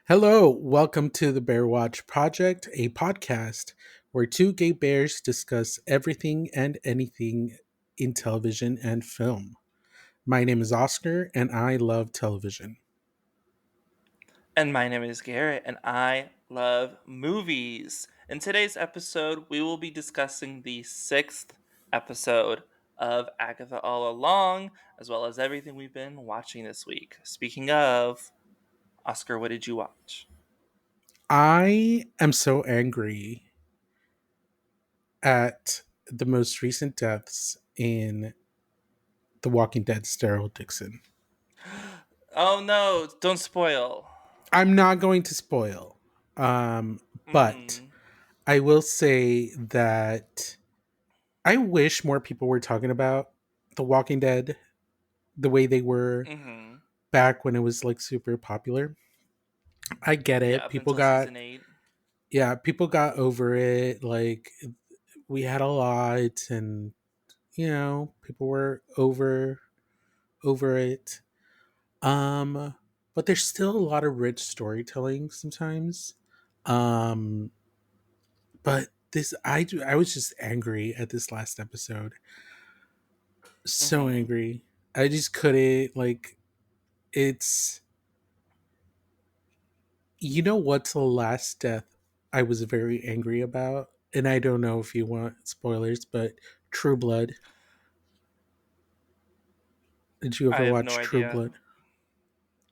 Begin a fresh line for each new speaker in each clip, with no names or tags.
Hello, welcome to the Bear Watch Project, a podcast where two gay bears discuss everything and anything in television and film. My name is Oscar, and I love television.
And my name is Garrett, and I love movies. In today's episode, we will be discussing the sixth episode of Agatha All Along, as well as everything we've been watching this week. Speaking of, Oscar, what did you watch?
I am so angry at the most recent deaths in The Walking Dead's Daryl Dixon.
Oh no, don't spoil.
I'm not going to spoil, but
Mm
I will say that I wish more people were talking about The Walking Dead the way they were
hmm. Mm hmm.
back when it was like super popular. I get
Yeah,
it.
up until season 8.
People got over it. Like we had a lot and people were over it. Um but there's still a lot of rich storytelling sometimes. Um but this I was just angry at this last episode.
Mm
So
hmm.
angry. I just couldn't like it's You know what's the last death I was very angry about? And I don't know if you want spoilers, but True Blood. Did you
I
ever
have no
watch True
idea.
Blood?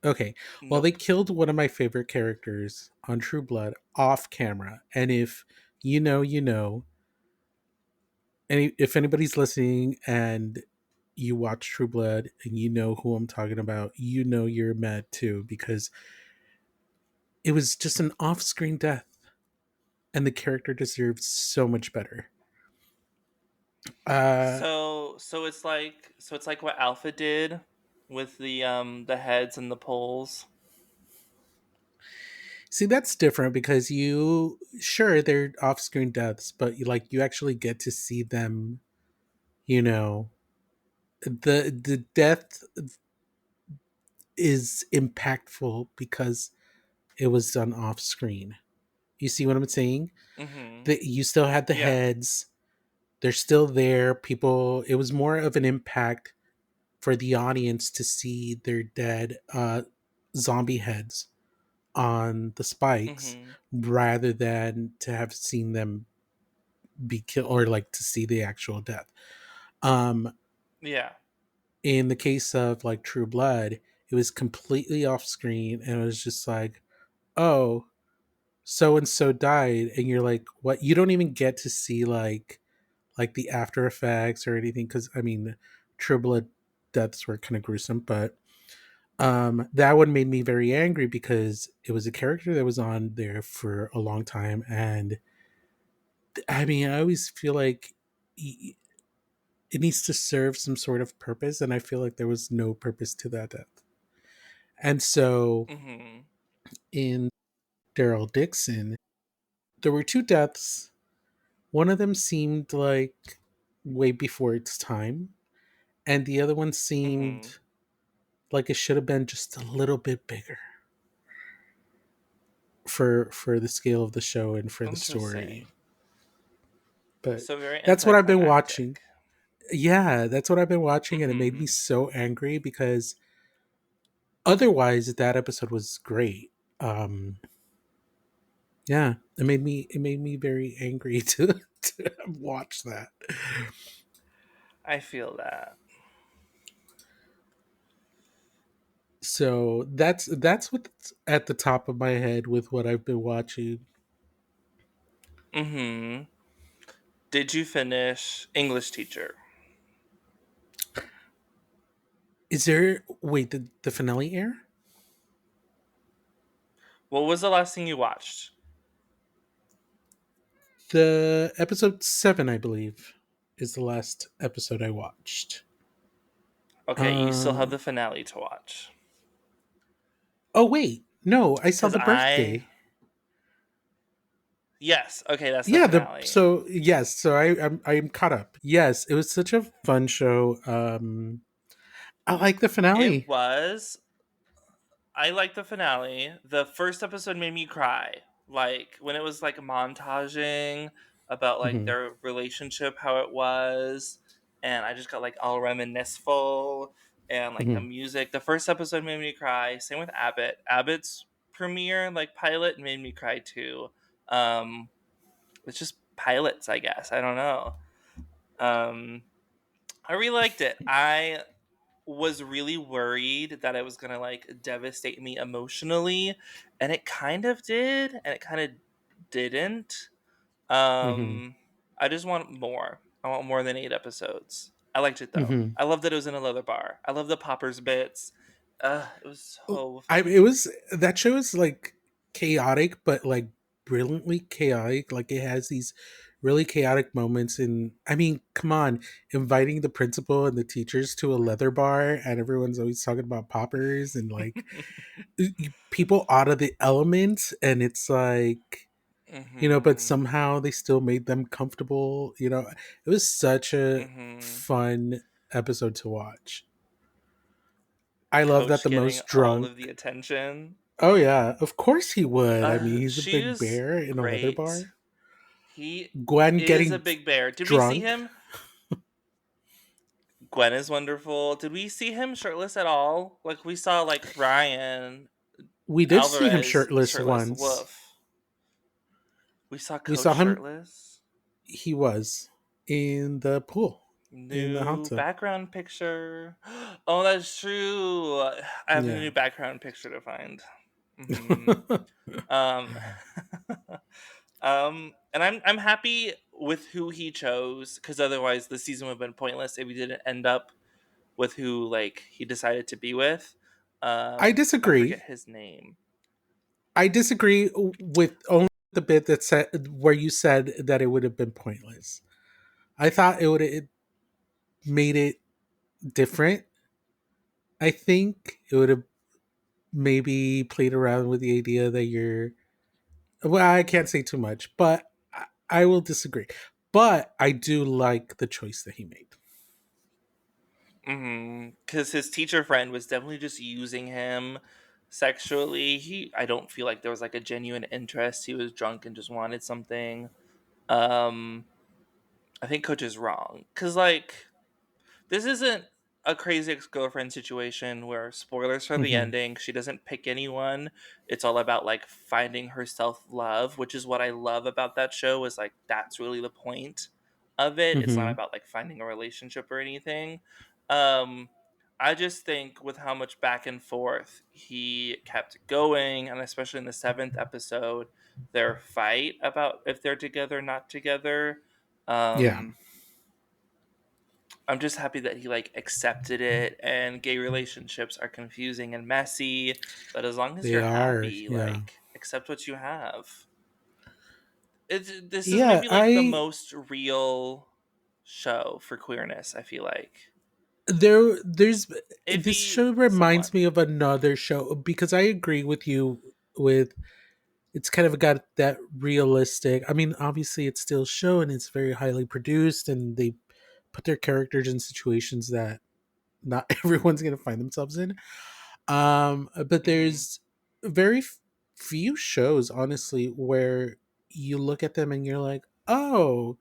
Okay. Well, they
Nope.
killed one of my favorite characters on True Blood off camera. And if you know, you know, if anybody's listening and you watch True Blood and you know who I'm talking about, you know you're mad too because it was just an off-screen death and the character deserves so much better. Uh
So it's like what Alpha did with the heads and the poles.
See, that's different because sure, they're off-screen deaths, but you actually get to see them. You know, the death is impactful because it was done off-screen. You see what I'm saying?
Mm-hmm.
That you still had the
Yeah.
heads; they're still there. People, it was more of an impact for the audience to see their dead zombie heads on the spikes
Mm-hmm.
rather than to have seen them be killed or like to see the actual death. Um,
Yeah.
in the case of like True Blood, it was completely off screen and it was just like, oh, so and so died, and you're like, what? You don't even get to see like the after effects or anything because I mean, True Blood deaths were kind of gruesome, but that one made me very angry because it was a character that was on there for a long time, and I mean, I always feel like it needs to serve some sort of purpose, and I feel like there was no purpose to that death. And so
Mm-hmm.
in Daryl Dixon, there were two deaths. One of them seemed like way before its time, and the other one
Mm-hmm.
seemed like it should have been just a little bit bigger for the scale of the show and for the story.
Interesting.
But
So very
that's what I've been watching.
anticlimactic.
Yeah, that's what I've been watching, and it made me
Mm-hmm.
so angry because otherwise that episode was great. Yeah, it made me very angry to watch that.
I feel that.
So that's what's at the top of my head with what I've been watching.
Mm-hmm. Did you finish English Teacher?
Is there wait the finale air?
What was the last thing you watched?
The episode 7, I believe, is the last episode I watched.
Okay, you still have
Uh
the finale to watch.
oh wait, no, I saw
Because
the
I.
birthday.
Yes, okay, that's the
Yeah,
finale.
so I'm caught up. Yes, it was such a fun show. I like the
It
finale.
was. I like the finale. The first episode made me cry. Like when it was like montaging about like
Hmm.
their relationship, how it was, and I just got like all reminisceful and like the
Hmm.
music. The first episode made me cry. Same with Abbott. Abbott's premiere like pilot made me cry too. Um, it's just pilots, I guess. I don't know. Um, I really liked it. I was really worried that it was gonna like devastate me emotionally, and it kind of did, and it kind of didn't.
Hmm.
I just want more. I want more than 8 episodes. I liked it though.
Hmm.
I love that it was in a leather bar. I love the poppers bits. It was so
It
funny.
was that show is like chaotic, but like brilliantly chaotic. Like it has these really chaotic moments. And I mean, come on, inviting the principal and the teachers to a leather bar, and everyone's always talking about poppers and like people out of the element, and it's like, but
Mhm.
somehow they still made them comfortable. It was such a
Mhm.
fun episode to watch. I love that
Coach
the
getting
most
all
drunk.
of the attention.
Oh yeah, of course he would. I mean, he's a
She
big
was
bear in a leather
great.
bar.
He
Gwen
is a
getting
big bear. Did we see
drunk.
him? Gwen is wonderful. Did we see him shirtless at all? Like we saw like Ryan
We did see him
Alvarez
shirtless
shirtless.
once.
Woof. We saw
We
Coach
saw him.
shirtless.
He was in the pool in the hot
New
tub.
background picture. Oh, that's true. I have a
Yeah.
new background picture to find. Hmm. Um, and I'm happy with who he chose because otherwise the season would have been pointless if he didn't end up with who like he decided to be with.
I
I forget
disagree.
his name.
I disagree with only the bit that said where you said that it would have been pointless. I thought it would have made it different. I think it would have maybe played around with the idea that you're. Well, I can't say too much, but I will disagree. But I do like the choice that he made.
Because his teacher friend was definitely just using him sexually. I don't feel like there was like a genuine interest. He was drunk and just wanted something. Um, I think Coach is wrong because like this isn't a crazy ex-girlfriend situation where spoilers for the
Hmm.
ending, she doesn't pick anyone. It's all about like finding her self-love, which is what I love about that show is like that's really the point of it. It's not
Hmm.
about like finding a relationship or anything. Um I just think with how much back and forth he kept going, and especially in the seventh episode, their fight about if they're together, not together.
Yeah,
Um, I'm just happy that he like accepted it and gay relationships are confusing and messy, but as long as
they
you're
are.
happy,
Yeah,
like accept what you have. This is
yeah.
maybe like the
I
most real show for queerness, I feel like.
there's this
Iffy
show reminds
somewhat.
me of another show because I agree with you with it's kind of got that realistic. I mean, obviously it's still a show and it's very highly produced and they put their characters in situations that not everyone's going to find themselves in. But
Hmm.
there's very few shows, honestly, where you look at them and you're like, oh,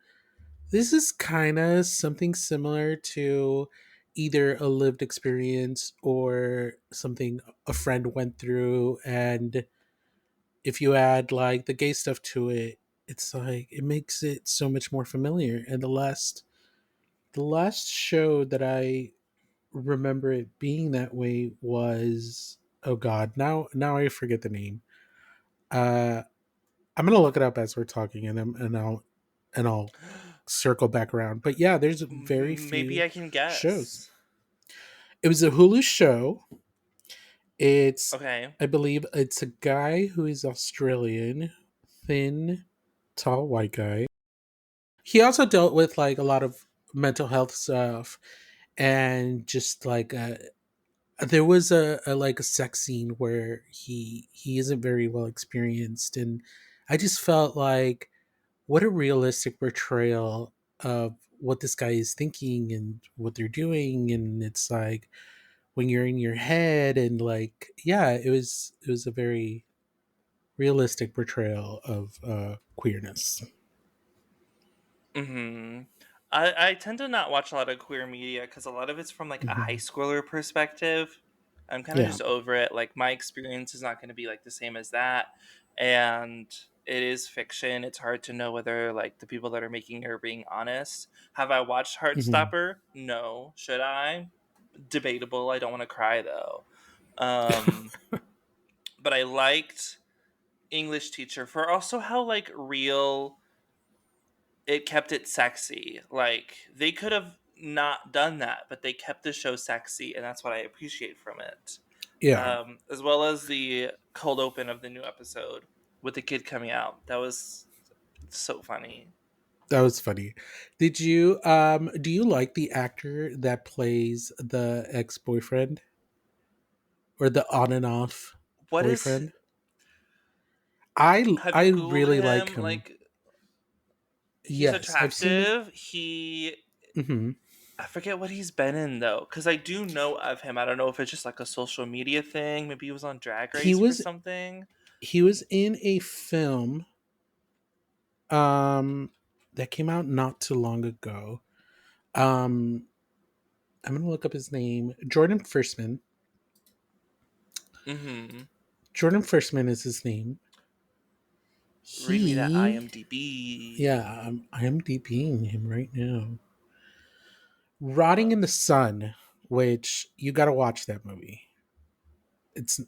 this is kind of something similar to either a lived experience or something a friend went through. And if you add like the gay stuff to it, it's like it makes it so much more familiar. And the last show that I remember it being that way was, oh god, now I forget the name. uh I'm gonna look it up as we're talking, and I'll circle back around. But yeah, there's very
Maybe
few
I can
shows.
guess.
It was a Hulu show. It's,
Okay.
I believe it's a guy who is Australian, thin, tall white guy. He also dealt with like a lot of mental health stuff, and just like there was a like a sex scene where he isn't very well experienced, and I just felt like what a realistic portrayal of what this guy is thinking and what they're doing. And it's like, when you're in your head, and like, yeah, it was a very realistic portrayal of queerness.
Hmm. I tend to not watch a lot of queer media because a lot of it's from like a high
Hmm.
schooler perspective. I'm kind of
Yeah.
just over it. Like my experience is not going to be like the same as that, and it is fiction. It's hard to know whether like the people that are making it are being honest. Have I watched
Hmm.
Heartstopper? No. Should I? Debatable. I don't want to cry though. Um, but I liked English Teacher for also how like real it kept it sexy. Like they could have not done that, but they kept the show sexy, and that's what I appreciate from it.
Yeah,
As well as the cold open of the new episode with the kid coming out. That was so funny.
that was funny. Did you do you like the actor that plays the ex-boyfriend, or the on and off
What is?
boyfriend? I
Have
I
you Googled
really like
him?
him.
Like he's
Yes, I've seen it.
attractive. He
Hmm.
I forget what he's been in though, because I do know of him. I don't know if it's just like a social media thing. Maybe he was on Drag
He
Race for
was
something.
he was in a film um that came out not too long ago. Um I'm gonna look up his name.
Mm-hmm.
Jordan Firstman is his name.
Read me that
He
IMDb.
Yeah, I am DPing him right now. Rotting in the Sun, which you got to watch that movie. It's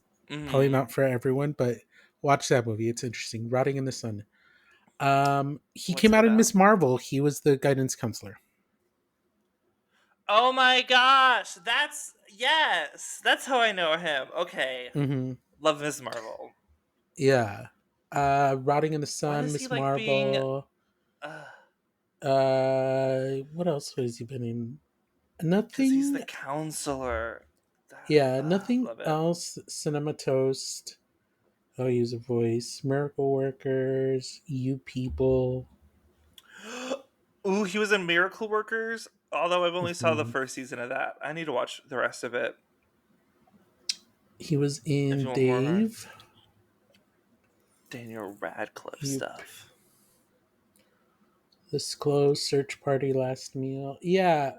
probably
Mm-hmm.
not for everyone, but watch that movie. It's interesting. Rotting in the Sun. He
What's
came
it
out in
about?
Miss Marvel. He was the guidance counselor.
Oh my gosh, that's yes, that's how I know him. Okay,
Hmm.
love Miss Marvel.
Yeah. Rotting in the
Why
Sun,
does he
Miss
like being?
Marvel.
Because
What else has he been in?
he's the
Nothing.
counselor.
Yeah, nothing
Love it.
else. Cinema Toast. I'll use a voice. Miracle Workers. You People.
Ooh, he was in Miracle Workers. Although I've only saw the
Mhm.
first season of that, I need to watch the rest of it.
He was
If
in
you want more
Dave.
Daniel Radcliffe
Yep.
stuff.
This Close, Search Party, Last Meal. Yeah,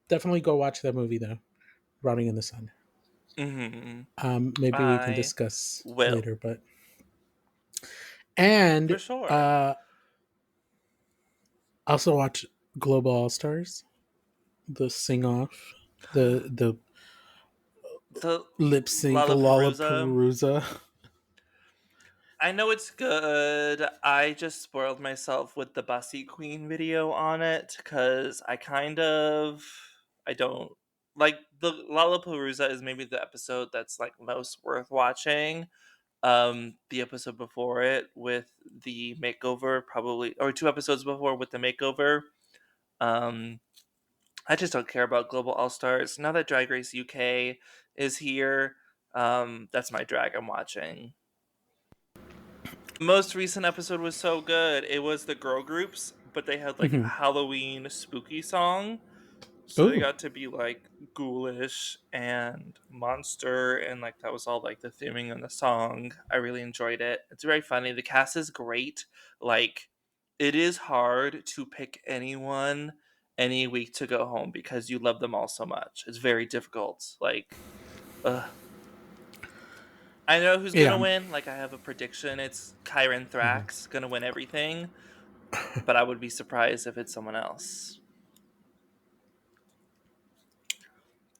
definitely go watch that movie though. Rotting in the Sun.
Mm-hmm.
Maybe we can
I
discuss
will
later, but
for
and
sure.
also watch Global All Stars, the sing off, the
The
lip sync
Lollapalooza.
Lollapalooza.
I know it's good. I just spoiled myself with the Bussy Queen video on it because I don't like the Lollapalooza is maybe the episode that's like most worth watching. The episode before it with the makeover, probably, or two episodes before with the makeover. Um, I just don't care about Global All Stars now that Drag Race UK is here. That's my drag I'm watching. Most recent episode was so good. It was the girl groups, but they had like a
Mhm.
Halloween spooky song. So they
Oh,
got to be like ghoulish and monster, and like that was all like the theming in the song. I really enjoyed it. It's very funny. The cast is great. Like it is hard to pick anyone any week to go home because you love them all so much. It's very difficult. Like, ugh. I know who's gonna
yeah,
win. Like I have a prediction. It's Kyron
mhm.
Thrax gonna win everything, but I would be surprised if it's someone else.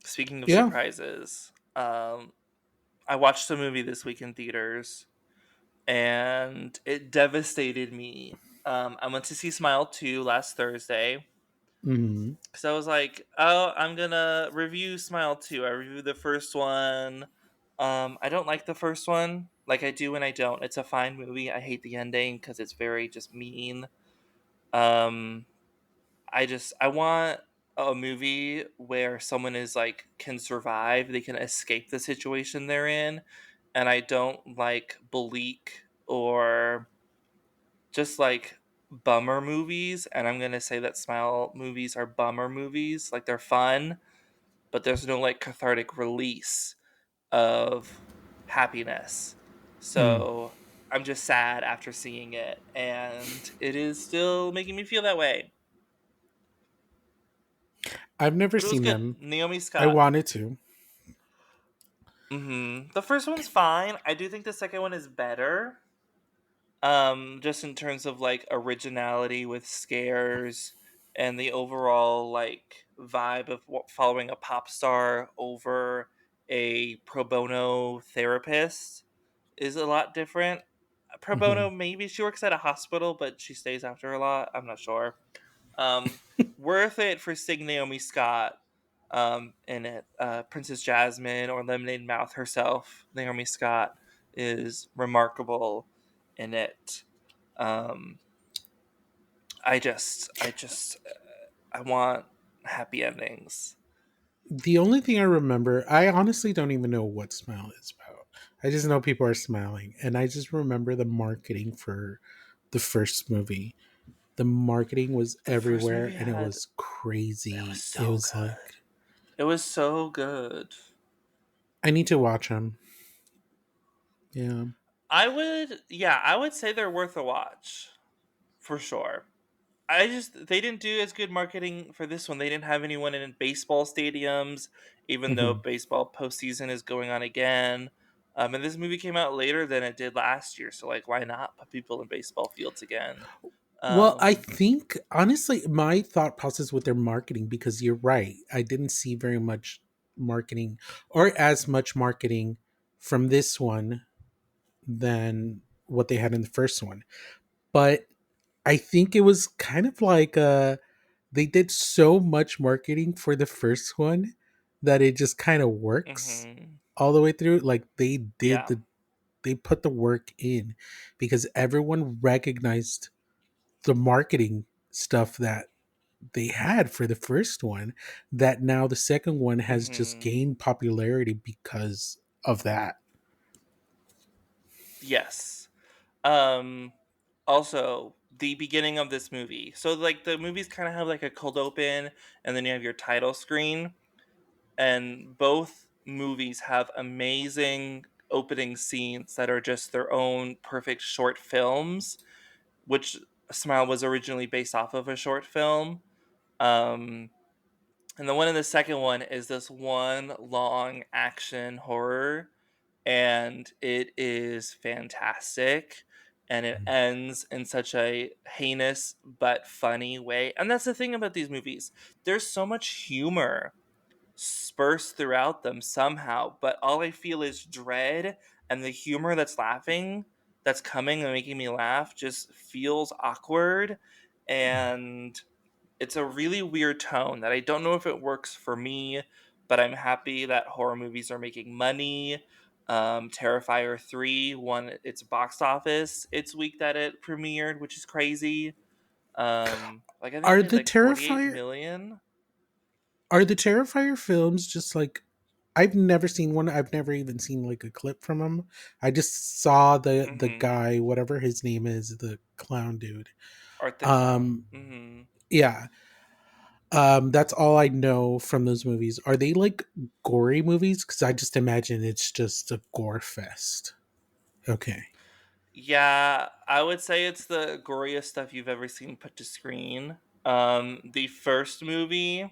Speaking of
Yeah.
surprises, I watched a movie this week in theaters, and it devastated me. I went to see Smile 2 last Thursday
Hmm.
because I was like, oh, I'm gonna review Smile 2. I reviewed the first one. I don't like the first one, like I do when I don't. It's a fine movie. I hate the ending because it's very just mean. Um, I want a movie where someone is like can survive, they can escape the situation they're in, and I don't like bleak or just like bummer movies, and I'm going to say that Smile movies are bummer movies. Like they're fun, but there's no like cathartic release of happiness.
Hmm.
So I'm just sad after seeing it, and it is still making me feel that way.
I've never
But it was
seen
good.
them.
Naomi
I
Scott.
wanted to.
The first one's fine. I do think the second one is better. Just in terms of like originality with scares and the overall like vibe of following a pop star over a pro bono therapist is a lot different. Pro
Hmm.
bono, maybe she works at a hospital, but she stays after a lot. I'm not sure. Um, Worth it for seeing Naomi Scott in it. Princess Jasmine or Lemonade Mouth herself. Naomi Scott is remarkable in it. Um, I want happy endings.
The only thing I remember, I honestly don't even know what Smile is about. I just know people are smiling, and I just remember the marketing for the first movie. The marketing was
The first
everywhere,
movie
and it
had
was
it was
crazy. It
so
was
good.
like
It was so good.
I need to watch them. Yeah.
I would say they're worth a watch for sure. They didn't do as good marketing for this one. They didn't have anyone in baseball stadiums, even though
Hmm.
baseball postseason is going on again. And this movie came out later than it did last year, so like, why not put people in baseball fields again?
Well, I
Um,
think honestly, my thought process with their marketing, because you're right, I didn't see very much marketing or as much marketing from this one than what they had in the first one. But I think it was kind of like they did so much marketing for the first one that it just kind of works
hmm
all the way through. Like
yeah,
they put the work in because everyone recognized the marketing stuff that they had for the first one, that now the second one has just
hmm
gained popularity because of that.
yes. Um, Also, the beginning of this movie. So like the movies kind of have like a cold open, and then you have your title screen, and both movies have amazing opening scenes that are just their own perfect short films, which Smile was originally based off of a short film. Um, and the one in the second one is this one long action horror, and it is fantastic. And it ends in such a heinous but funny way. And that's the thing about these movies. There's so much humor spursed throughout them somehow, but all I feel is dread, and the humor that's coming and making me laugh just feels awkward, and it's a really weird tone that I don't know if it works for me, but I'm happy that horror movies are making money. Terrifier 3 won its box office its week that it premiered, which is crazy. Like I think it
Are
did
the
like 48
Terrifier
million.
are the Terrifier films just like, I've never seen one. I've never even seen like a clip from them. I just saw the
Mhm.
guy, whatever his name is, the clown dude.
Art the Clown.
Um
Mhm.
yeah. That's all I know from those movies. Are they like gory movies? Cuz I just imagine it's just a gore fest. Okay.
Yeah, I would say it's the goriest stuff you've ever seen put to screen. The first movie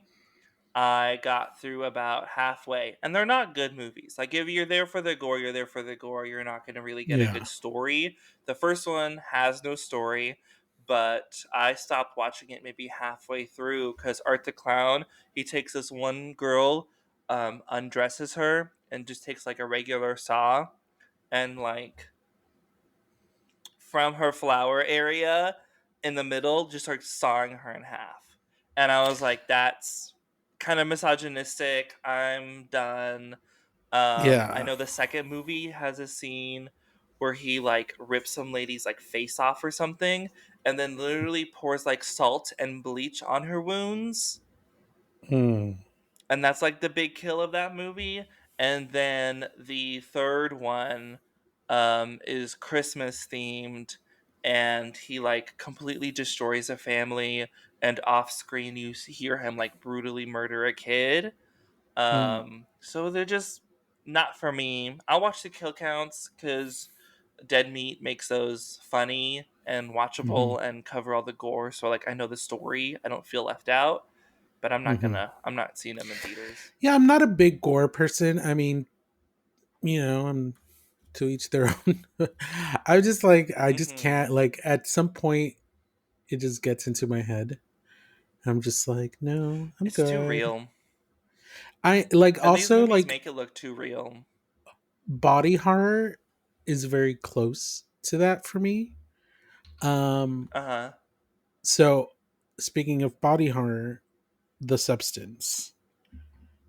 I got through about halfway, and they're not good movies. Like if you're there for the gore, you're there for the gore. You're not going to really get a
Yeah.
good story. The first one has no story, but I stopped watching it maybe halfway through because Art the Clown, he takes this one girl, undresses her, and just takes like a regular saw and like from her flower area in the middle, just starts sawing her in half. And I was like, that's kind of misogynistic. I'm done. I
Yeah.
know the second movie has a scene where he like rips some lady's like face off or something, and then literally pours like salt and bleach on her wounds,
Hmm.
and that's like the big kill of that movie. And then the third one is Christmas themed, and he like completely destroys a family, and off screen you hear him like brutally murder a kid.
Mm,
So they're just not for me. I'll watch the kill counts because Dead Meat makes those funny and
mhm,
watchable and cover all the gore. So like I know the story. I don't feel left out. But
mhm.
I'm not seeing them in theaters.
Yeah, I'm not a big gore person. I mean, I'm to each their own. I just like I just
Mm-hmm.
can't like at some point it just gets into my head. I'm just like, no, I'm
It's too
good.
real.
I like
And these
also
movies
like
make it look too real.
body horror is very close to that for me. Um
Uh huh.
so speaking of body horror, The Substance.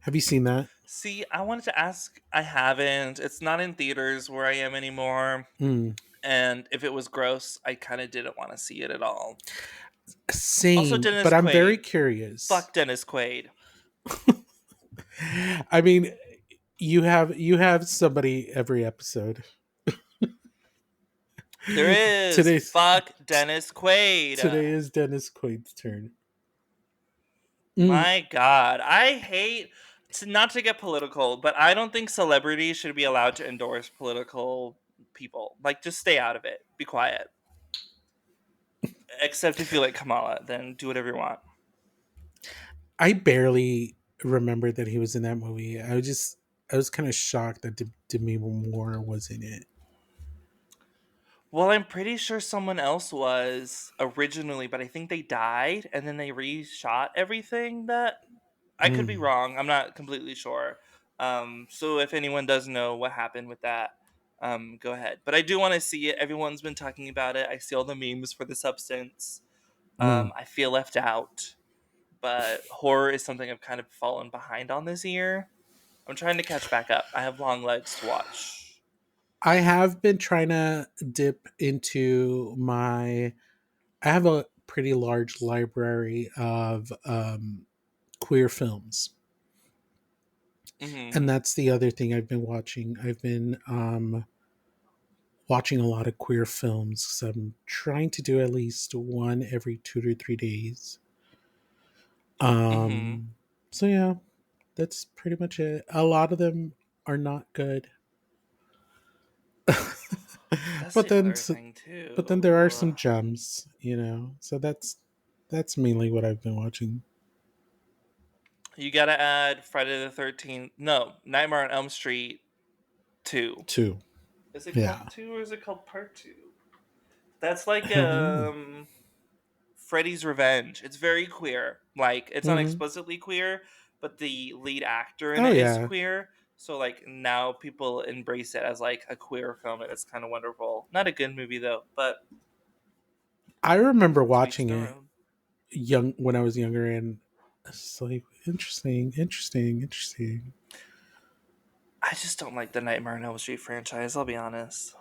Have you seen that?
See, I wanted to ask. I haven't. It's not in theaters where I am anymore.
Mm,
And if it was gross, I kind of didn't want to see it at all. Also,
same,
Dennis
but I'm very
Quaid.
curious.
Fuck Dennis Quaid.
I mean, you have somebody every episode.
There is.
Today's
Fuck Dennis Quaid.
today is Dennis Quaid's turn. Mm,
My God. I hate. Not to get political, but I don't think celebrities should be allowed to endorse political people. Like, just stay out of it. Be quiet. Except if you like Kamala, then do whatever you want.
I barely remember that he was in that movie. I was kind of shocked that Demi Moore was in it.
Well, I'm pretty sure someone else was originally, but I think they died and then they reshot everything. That I could be
Mm,
wrong. I'm not completely sure. So if anyone does know what happened with that, go ahead. But I do want to see it. Everyone's been talking about it. I see all the memes for the substance.
mm.
I feel left out, but horror is something I've kind of fallen behind on this year. I'm trying to catch back up. I have long legs to watch.
I have been trying to dip into my. I have a pretty large library of queer films,
Hmm.
and that's the other thing I've been watching. I've been watching a lot of queer films. So I'm trying to do at least one every 2 to 3 days.
Hmm.
Um, so yeah, that's pretty much it. A lot of them are not good,
That's
but
the
then
other thing too.
but then there are some gems, you know. So that's mainly what I've been watching
You gotta add Friday the 13th. No, Nightmare on Elm Street 2.
too.
Is it called
Yeah.
2 or is it called Part 2? That's like
Hmm.
Freddy's Revenge. It's very queer. Like it's not
Hmm.
explicitly queer, but the lead actor in
Oh
it is
yeah,
queer. So like now people embrace it as like a queer film and it's kind of wonderful. Not a good movie though, but
I remember
to each
watching
their
it
own.
young when I was younger, and it's like interesting, interesting, interesting.
I just don't like the Nightmare on Elm Street franchise, I'll be honest.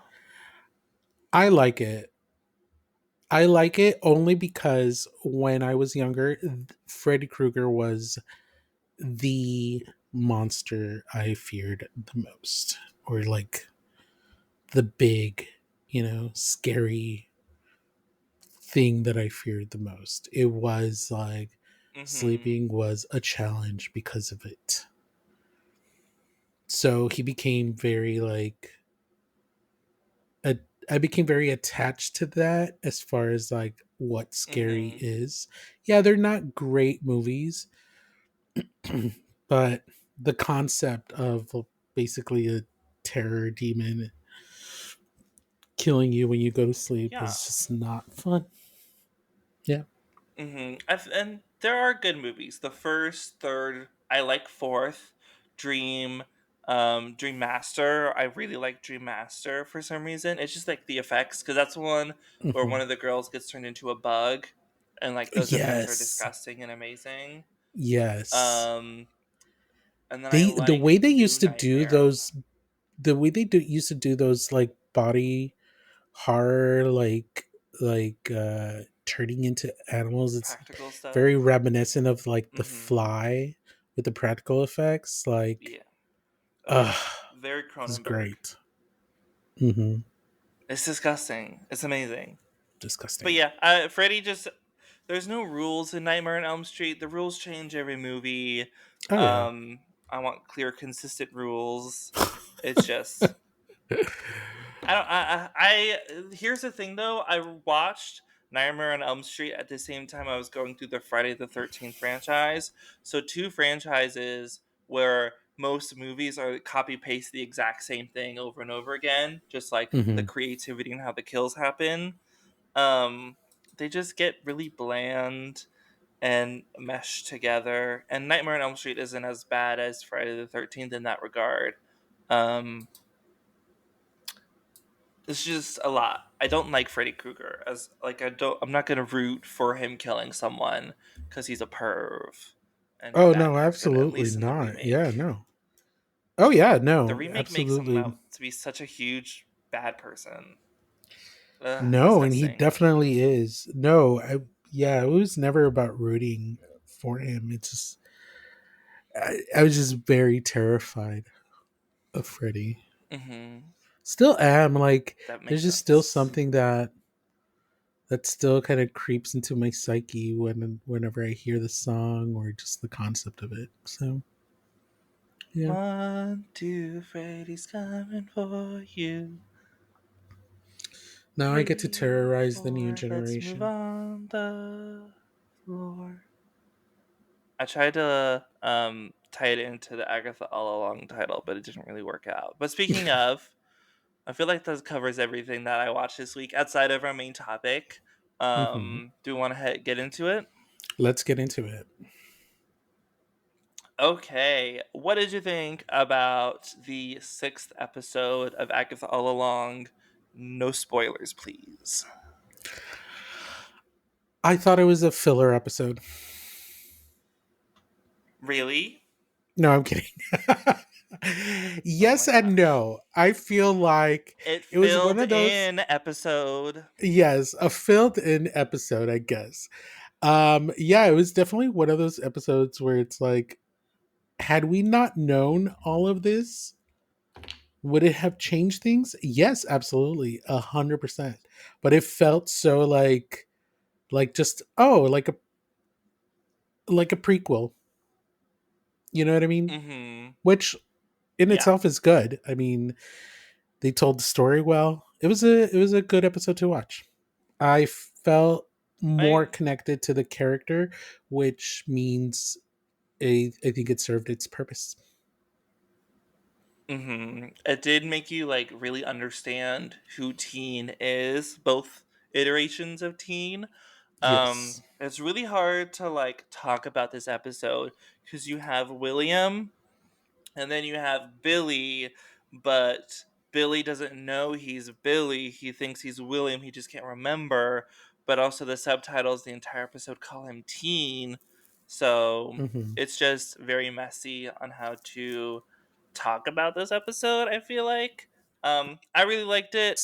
I like it. I like it only because when I was younger, Freddy Krueger was the monster I feared the most, or like the big, scary thing that I feared the most. It was like
Mhm.
sleeping was a challenge because of it. So he became very like a, I became very attached to that as far as like what scary
Mhm.
is. Yeah, they're not great movies, but the concept of basically a terror demon killing you when you go to sleep
Yeah.
is just not fun. Yeah.
And there are good movies. The first, third, I like fourth, Dream, Dream Master. I really like Dream Master for some reason. It's just like the effects, because that's one where
Hmm.
one of the girls gets turned into a bug, and like those effects are
Yes.
disgusting and amazing.
Yes.
Um, and then I
The
like
way they
New
used to do
Nightmare
those the way they used to do those like body horror turning into animals, it's
practical
very
stuff.
reminiscent of like the
Mm-hmm.
Fly with the practical effects, like
Yeah. Oh yeah. Very
this is
Cronenberg.
great. Hmm.
It's disgusting. It's amazing. But
Disgusting.
yeah, Freddy just there's no rules in Nightmare on Elm Street. The rules change every movie.
Oh yeah.
I want clear, consistent rules. It's just I don't. Here's the thing, though. I watched Nightmare on Elm Street at the same time I was going through the Friday the 13th franchise. So two franchises where most movies are copy paste the exact same thing over and over again, just like the
Hmm.
creativity and how the kills happen. Um, they just get really bland and mesh together. And Nightmare on Elm Street isn't as bad as Friday the 13th in that regard. Um, it's just a lot. I don't like Freddy Krueger as like I'm not gonna root for him killing someone because he's a perv and a
Oh
bad
no,
person. At
absolutely
least in the
not. Yeah,
remake,
no. Oh yeah,
the
no,
remake makes him
absolutely
out to be such a huge bad person. Ugh,
no, and he
disgusting.
definitely is. No, yeah, it was never about rooting for him. It's just I was just very terrified of Freddy.
Mm-hmm.
Still am like
That
there's
makes
just still
sense.
something that still kind of creeps into my psyche whenever I hear the song or just the concept of it. So yeah.
1, 2, Freddy's coming for you.
Now I get to
3,
terrorize the new
4, let's move
generation.
on the floor. I tried to tie it into the Agatha All Along title, but it didn't really work out. But speaking of, I feel like that covers everything that I watched this week outside of our main topic.
Hmm.
Do we want to get into it?
Let's get into it.
Okay, what did you think about the sixth episode of Agatha All Along? No spoilers, please.
I thought it was a filler episode.
Really?
No, I'm kidding.
Oh
Yes
my
and
gosh.
no. I feel like
It
it was one
filled
of those,
in episode.
yes, a filled in episode, I guess. Yeah, it was definitely one of those episodes where it's like, had we not known all of this, would it have changed things? Yes, absolutely, 100%. But it felt so like just like a prequel. You know what I mean?
Mm-hmm.
Which in
Yeah.
itself is good. I mean, they told the story well. It was a good episode to watch. I felt more
I
connected to the character, which means I think it served its purpose.
It did make you like really understand who Teen is, both iterations of Teen.
Yes.
It's really hard to like talk about this episode because you have William and then you have Billy, but Billy doesn't know he's Billy. He thinks he's William. He just can't remember. But also the subtitles the entire episode call him Teen. So
Hmm.
it's just very messy on how to talk about this episode, I feel like. I really liked it.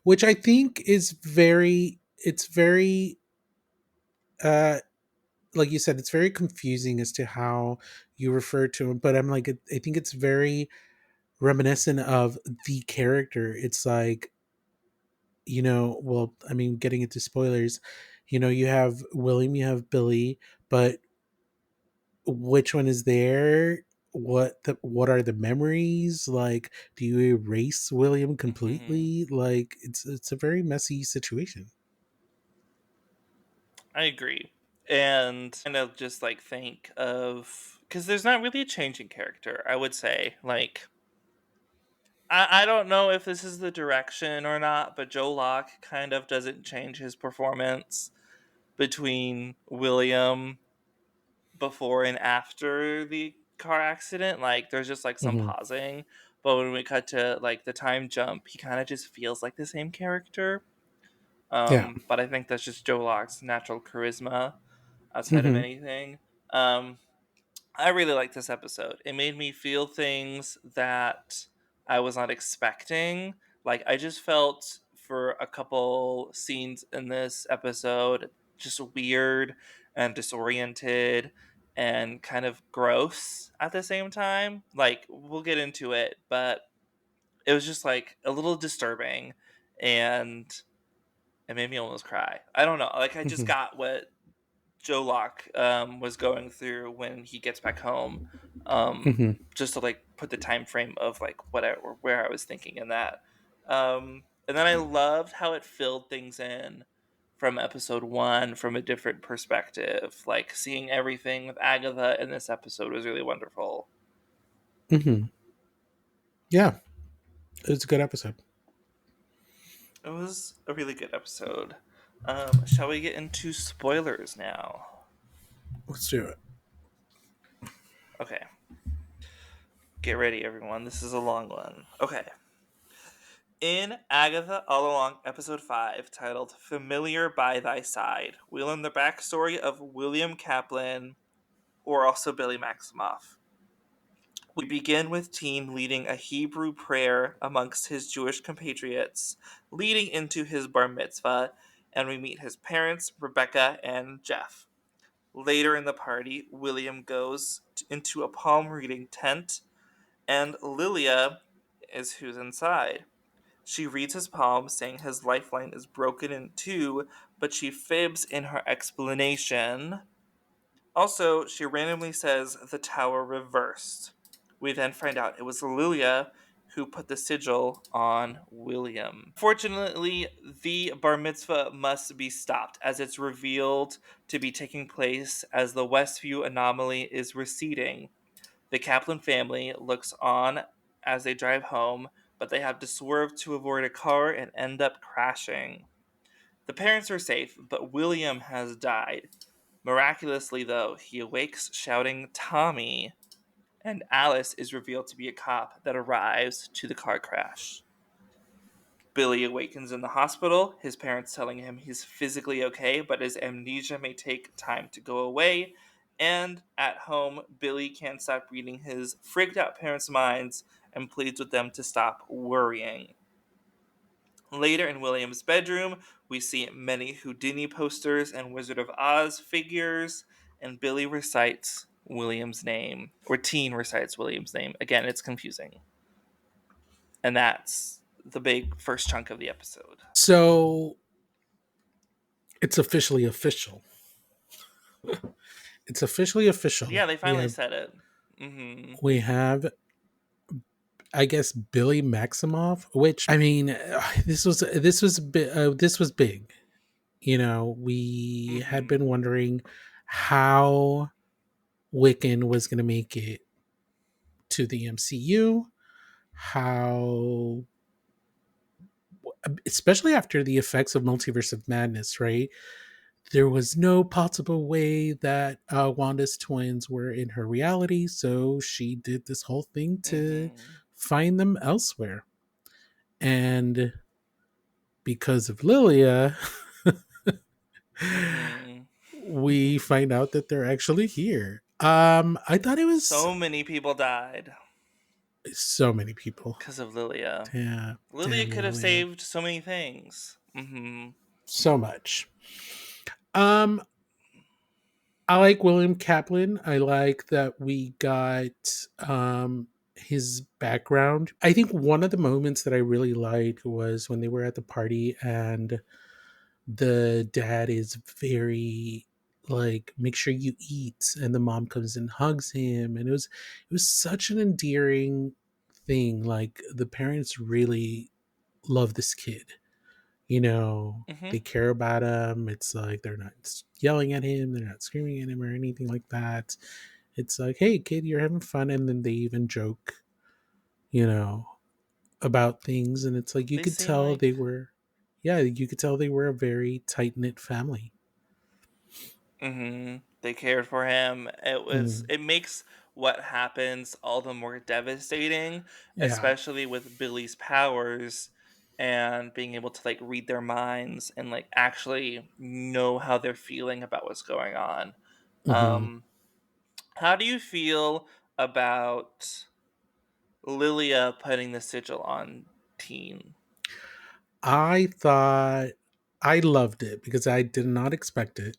Which I think is very it's very uh like you said, it's very confusing as to how you refer to him, but I'm like I think it's very reminiscent of the character. It's like, well, I mean, getting into spoilers, you have William, you have Billy, but which one is there? What are the memories? Like, do you erase William
Mhm.
completely? Like, it's a very messy situation.
I agree. And kind of just like think of because there's not really a changing character, I would say. Like I don't know if this is the direction or not, but Joe Locke kind of doesn't change his performance between William before and after the car accident. Like there's just like some
Hmm.
pausing. But when we cut to like the time jump, he kind of just feels like the same character.
Yeah.
But I think that's just Joe Locke's natural charisma outside of
Hmm.
anything. Um, I really liked this episode. It made me feel things that I was not expecting. Like I just felt for a couple scenes in this episode just weird and disoriented and kind of gross at the same time. Like we'll get into it, but it was just like a little disturbing and it made me almost cry. I don't know. Like I just
Hmm.
got what Joe Locke was going through when he gets back home
Hmm.
just to like put the time frame of like what I, or where I was thinking in that. And then I loved how it filled things in from episode one from a different perspective. Like seeing everything with Agatha in this episode was really wonderful.
Hmm. Yeah, it's a good episode.
It was a really good episode. Shall we get into spoilers now?
Let's do it.
Okay, get ready, everyone. This is a long one. Okay. In Agatha All Along, Episode 5, titled Familiar by Thy Side, we learn the backstory of William Kaplan, or also Billy Maximoff. We begin with Teen leading a Hebrew prayer amongst his Jewish compatriots, leading into his bar mitzvah, and we meet his parents, Rebecca and Jeff. Later in the party, William goes into a palm reading tent, and Lilia is who's inside. She reads his palm, saying his lifeline is broken in two, but she fibs in her explanation. Also, she randomly says the tower reversed. We then find out it was Lilia who put the sigil on William. Fortunately, the bar mitzvah must be stopped as it's revealed to be taking place as the Westview anomaly is receding. The Kaplan family looks on as they drive home, but they have to swerve to avoid a car and end up crashing. The parents are safe, but William has died. Miraculously, though, he awakes shouting, Tommy, and Alice is revealed to be a cop that arrives to the car crash. Billy awakens in the hospital, his parents telling him he's physically okay, but his amnesia may take time to go away. And at home, Billy can't stop reading his freaked out parents' minds and pleads with them to stop worrying. Later in William's bedroom, we see many Houdini posters and Wizard of Oz figures, and Billy recites William's name, or Teen recites William's name. Again, it's confusing. And that's the big first chunk of the episode.
So it's officially official. It's officially official.
Yeah, they
We
finally
have
said it. Mm-hmm.
we have I guess Billy Maximoff, which I mean, this was big. You know, we had
Mm-hmm.
been wondering how Wiccan was going to make it to the MCU, how especially after the effects of Multiverse of Madness, right? There was no possible way that Wanda's twins were in her reality, so she did this whole thing to
Mm-hmm.
find them elsewhere. And because of Lilia,
Mm-hmm.
we find out that they're actually here. I thought it was
So many people died
so many people.
because of Lilia.
Damn,
Lilia
damn
could have
Lilia.
saved so many things. Mm-hmm.
So much. Um, I like William Kaplan. I like that we got his background. I think one of the moments that I really liked was when they were at the party and the dad is very like make sure you eat and the mom comes and hugs him and it was such an endearing thing. Like the parents really love this kid, you know,
Mm-hmm.
they care about him. It's like they're not yelling at him, they're not screaming at him or anything like that. It's like, hey kid, you're having fun. And then they even joke, you know, about things. And it's like you
They
could
seem
tell they
like
were, yeah, you could tell they were a very tight-knit family.
They cared for him.
Mm,
It makes what happens all the more devastating,
yeah.
especially with Billy's powers and being able to like read their minds and like actually know how they're feeling about what's going on.
Hmm.
How do you feel about Lilia putting the sigil on Teen?
I thought I loved it because I did not expect it.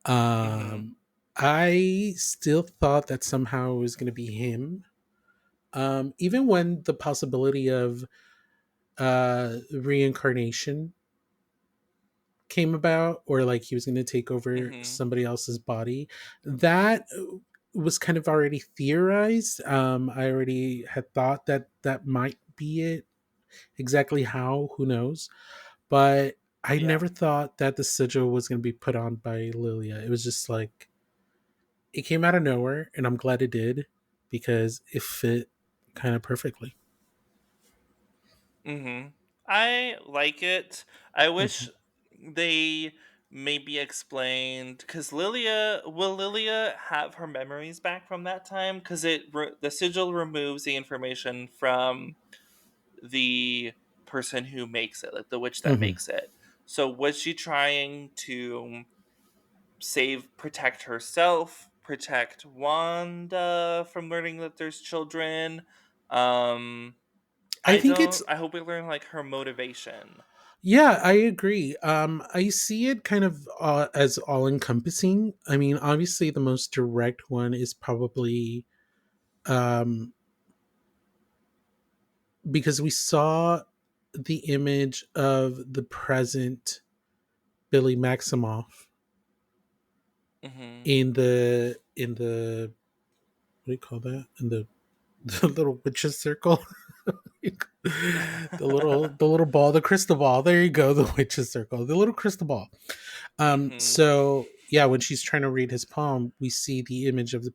Mm-hmm.
um I still thought that somehow it was going to be him. Even when the possibility of reincarnation came about, or like he was going to take over
Mm-hmm.
somebody else's body, that was kind of already theorized. I already had thought that that might be it. Exactly how, who knows? But I
Yeah.
never thought that the sigil was going to be put on by Lilia. It was just like it came out of nowhere, and I'm glad it did because it fit kind of perfectly.
Mm-hmm. I like it. I
Hmm.
wish they maybe explained, because Lilia, will Lilia have her memories back from that time? Because the sigil removes the information from the person who makes it, like the witch that
Hmm.
makes it. So was she trying to protect herself, protect Wanda from learning that there's children? Um,
I think it's
I hope we learn like her motivation.
Yeah, I agree. I see it kind of as all encompassing. I mean, obviously, the most direct one is probably um, because we saw the image of the present Billy Maximoff
Mm-hmm.
in the what do you call that, in the little witches circle. The little ball, the crystal ball. There you go, the witch's circle, the little crystal ball.
Mm-hmm.
So yeah, when she's trying to read his palm, we see the image of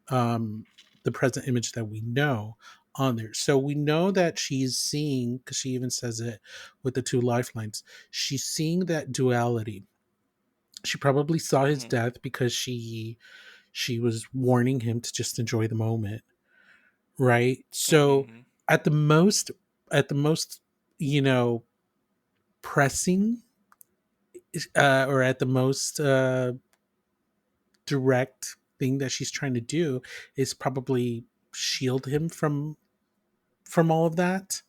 um, the present image that we know on there. So we know that she's seeing, because she even says it with the two lifelines. She's seeing that duality. She probably saw his
Mm-hmm.
death because she was warning him to just enjoy the moment, right? So
Mm-hmm.
at the most, at the most, you know, pressing, or at the most direct thing that she's trying to do is probably shield him from all of that,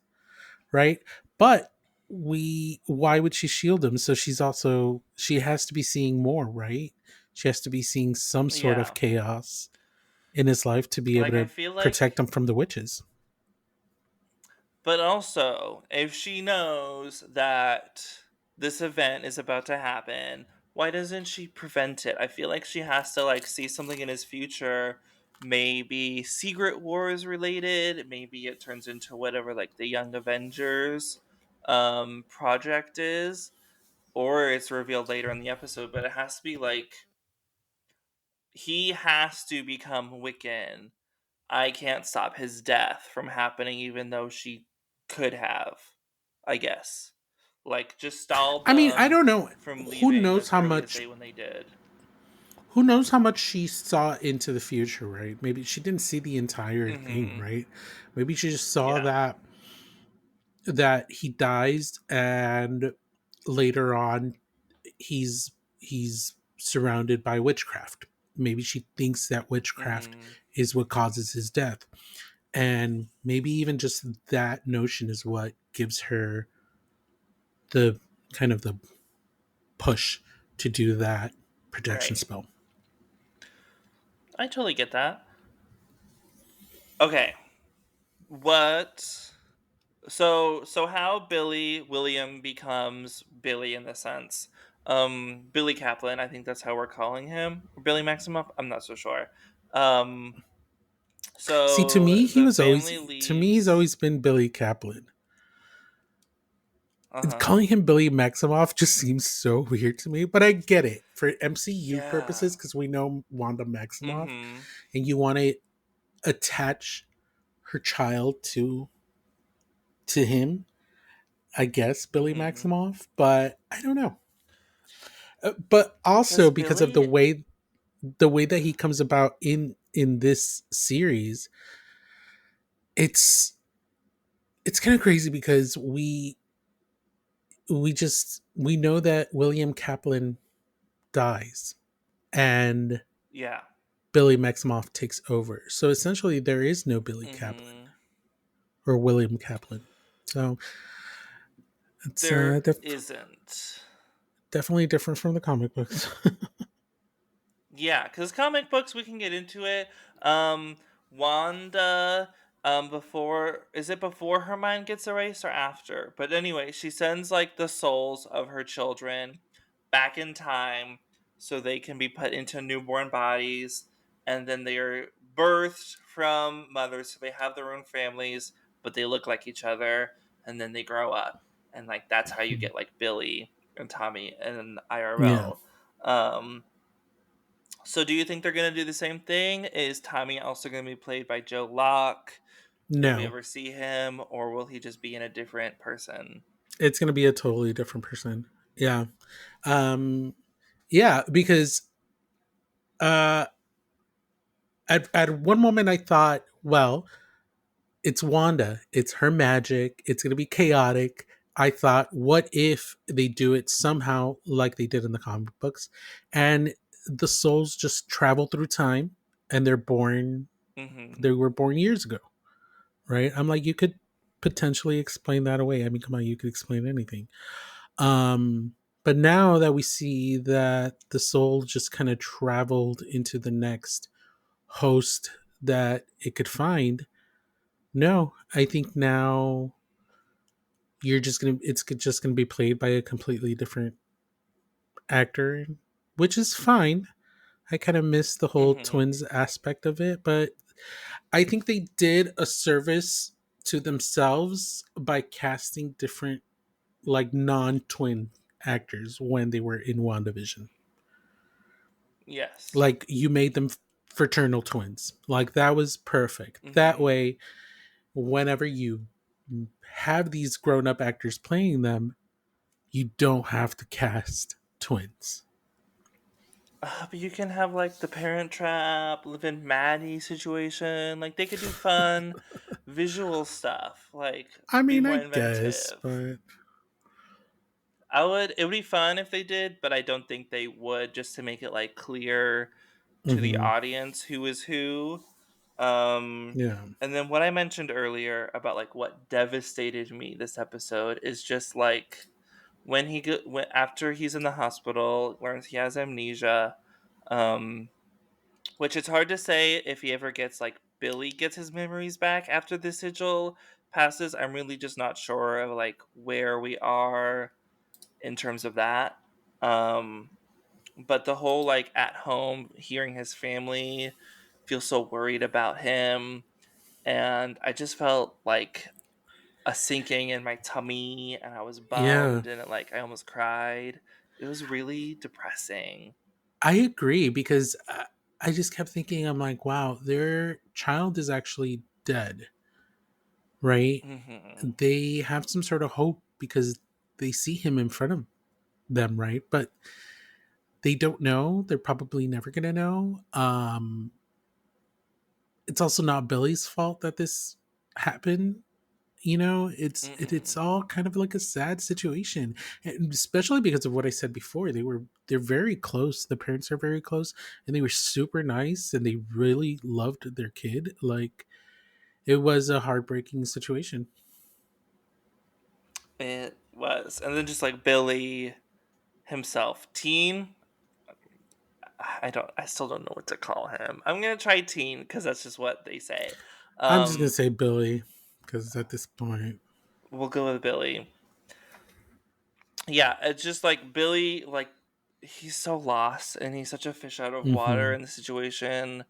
right? But we why would she shield him? So she has to be seeing more, right? She has to be seeing some sort of
Yeah.
chaos in his life to be able
Like I
to
feel like,
protect him from the witches.
but also if she knows that this event is about to happen, why doesn't she prevent it? I feel like she has to like see something in his future, maybe Secret Wars related, maybe it turns into whatever like the Young Avengers project is, or it's revealed later in the episode, but it has to be like he has to become Wiccan. I can't stop his death from happening, even though she could have, I guess. Like, just stall
I mean, I
them
don't know.
from
Who
leaving
knows
as
how
early as
much
they when they did.
who knows how much she saw into the future, right? Maybe she didn't see the entire thing,
Mm-hmm.
right? Maybe she just saw
Yeah.
that he dies, and later on he's surrounded by witchcraft. Maybe she thinks that witchcraft
Mm-hmm.
is what causes his death, and maybe even just that notion is what gives her the kind of the push to do that protection
Right.
spell.
I totally get that. Okay. What? So how Billy William becomes Billy in the sense. Billy Kaplan, I think that's how we're calling him. Or Billy Maximoff, I'm not so sure. Um,
See, to
so
me,
the family
he's
leaves.
always been Billy Kaplan.
Uh-huh.
Calling him Billy Maximoff just seems so weird to me, but I get it for MCU
Yeah.
purposes because we know Wanda Maximoff,
Mm-hmm.
and you want to attach her child to him. I guess Billy
Mm-hmm.
Maximoff, but I don't know. But also
Because
because of
Billy,
the way that he comes about in this series, it's it's kind of crazy because we know that William Kaplan dies and
yeah.
Billy Maximoff takes over. So essentially, there is no Billy Kaplan
Mm-hmm.
or William Kaplan. So it's
There isn't.
definitely different from the comic books.
Yeah, because comic books, we can get into it. Um, Wanda, before, is it before her mind gets erased or after? But anyway, she sends like the souls of her children back in time so they can be put into newborn bodies. and then they are birthed from mothers, so they have their own families, but they look like each other, and then they grow up, and like that's how you get like Billy and Tommy and
Yeah.
IRL. Um, so do you think they're gonna do the same thing? Is Tommy also gonna be played by Joe Locke if we
No,
ever see him, or will he just be in a different person?
it's going to be a totally different person. Yeah. Um, yeah, because uh, at one moment I thought, well, it's Wanda. It's her magic. It's going to be chaotic. I thought, what if they do it somehow like they did in the comic books and the souls just travel through time and
Mm-hmm.
they were born years ago, right? I'm like, you could potentially explain that away. I mean, come on, you could explain anything. But now that we see that the soul just kind of traveled into the next host that it could find, no, I think now it's just gonna be played by a completely different actor, which is fine. I kind of miss the whole
Mm-hmm.
twins aspect of it, but I think they did a service to themselves by casting different, like, non-twin actors when they were in WandaVision.
Yes.
Like, you made them fraternal twins. Like, that was perfect. That
Mm-hmm.
way, whenever you have these grown-up actors playing them, you don't have to cast twins.
But you can have like the Parent Trap, Live in Maddie situation. Like they could do fun visual stuff. Like
I
be
mean,
more
I guess,
inventive.
but
I would. It would be fun if they did, but I don't think they would. Just to make it like clear to the
mhm,
audience who is who. Um,
yeah,
and then what I mentioned earlier about like what devastated me this episode is just like when after he's in the hospital, learns he has amnesia. Um, which it's hard to say if he ever gets like Billy gets his memories back after the sigil passes. I'm really just not sure of like where we are in terms of that. Um, but the whole like at home hearing his family feel so worried about him, and I just felt like a sinking in my tummy, and I was
yeah.
bummed, and like I almost cried. It was really depressing.
I agree because I just kept thinking, I'm like, wow, their child is actually dead, right?
Hmm.
They have some sort of hope because they see him in front of them, right? But they don't know. They're probably never going to know. It's also not Billy's fault that this happened. It's
Hmm.
all kind of like a sad situation, and especially because of what I said before. They're very close. The parents are very close, and they were super nice, and they really loved their kid. Like, it was a heartbreaking situation.
It was, and then just like Billy himself, teen. I still don't know what to call him. I'm gonna try teen because that's just what they say.
I'm just gonna
Um,
say Billy because at this point,
we'll go with Billy. Yeah, it's just like Billy, like he's so lost and he's such a fish out of water
hmm
in the situation,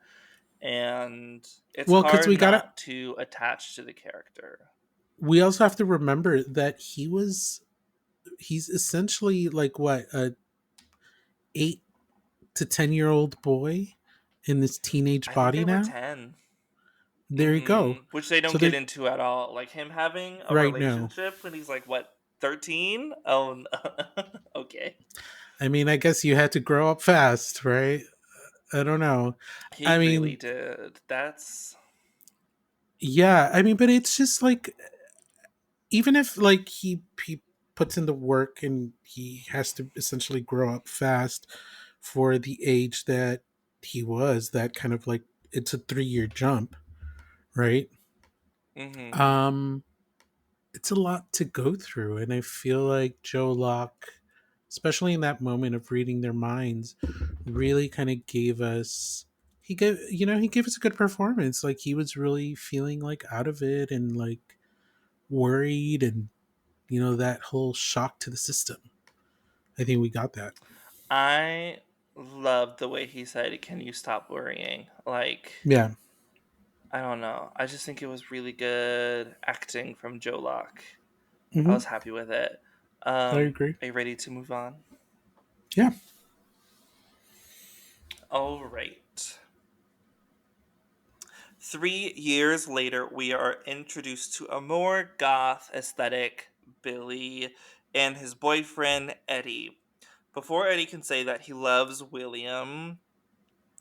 and it's
well, because
hard not to attach to the character.
we also have to remember that he's essentially like what, a 8 to 10 year old boy in this teenage
I think they
body
were
now.
10.
There you
Mm-hmm.
go.
Which they
So
don't get
they're
into at all. Like him having a
right now.
relationship when he's like what 13? Oh, no. Okay.
I mean, I guess you had to grow up fast, right? I don't know.
He
I
really
mean,
did. That's
yeah, I mean, but it's just like, even if like he puts in the work and he has to essentially grow up fast for the age that he was, that kind of like, it's a 3 year jump, right?
mm-hmm.
Um it's a lot to go through, and I feel like Joe Locke, especially in that moment of reading their minds, really kind of gave us, he gave us a good performance. Like, he was really feeling like out of it and like worried, and that whole shock to the system. I think we got that.
I loved the way he said, "Can you stop worrying?" Like,
Yeah.
I don't know. I just think it was really good acting from Joe Locke. I
Hmm.
was happy with it.
I agree.
Are you ready to move on?
Yeah.
All right. 3 years later, we are introduced to a more goth aesthetic Billy and his boyfriend Eddie. Before Eddie can say that he loves William,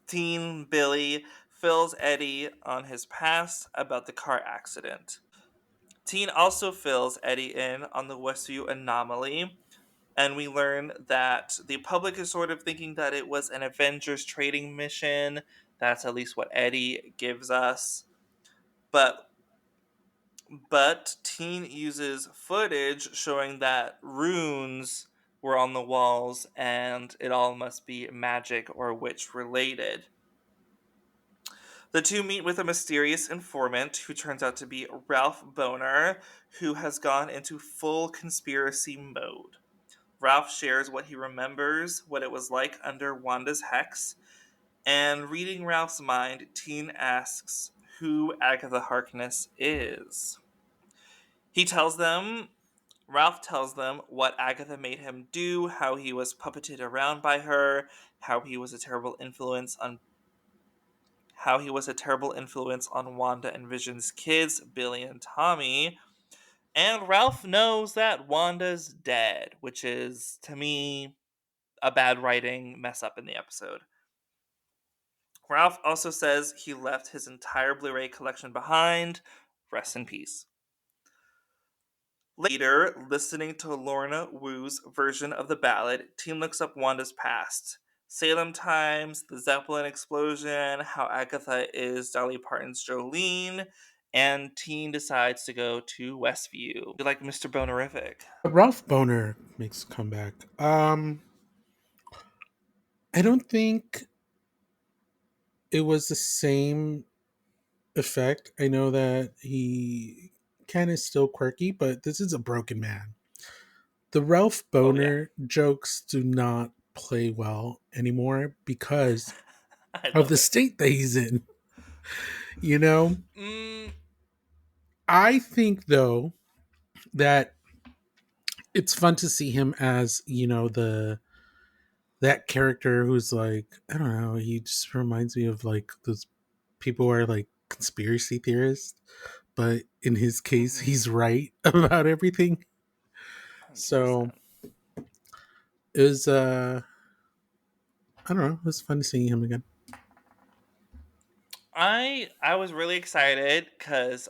teen Billy fills Eddie on his past about the car accident. Teen also fills Eddie in on the Westview anomaly, and we learn that the public is sort of thinking that it was an Avengers trading mission. That's at least what Eddie gives us. But Teen uses footage showing that runes were on the walls and it all must be magic or witch related. The two meet with a mysterious informant who turns out to be Ralph Boner, who has gone into full conspiracy mode. Ralph shares what he remembers, what it was like under Wanda's hex, and reading Ralph's mind, Teen asks who Agatha Harkness is. He tells them Ralph tells them what Agatha made him do, how he was puppeted around by her, how he was a terrible influence on Wanda and Vision's kids, Billy and Tommy. And Ralph knows that Wanda's dead, which is to me a bad writing mess up in the episode. Ralph also says he left his entire Blu-ray collection behind. Rest in peace. Later, listening to Lorna Wu's version of the ballad, Teen looks up Wanda's past. Salem times, the Zeppelin explosion, how Agatha is Dolly Parton's Jolene, and Teen decides to go to Westview. You like Mr. Bonerific?
Ralph Boner makes a comeback. I don't think it was the same effect. I know that he kind of still quirky, but this is a broken man. The Ralph
Oh yeah,
Boner jokes do not play well anymore because
I
of
love
the
it.
state that he's in. You know,
Mm,
I think though that it's fun to see him as, the that character who's like, I don't know, he just reminds me of like those people who are like conspiracy theorists, but in his case,
mm-hmm,
he's right about everything. So
100%.
it was, I don't know, it was fun seeing him again.
I was really excited because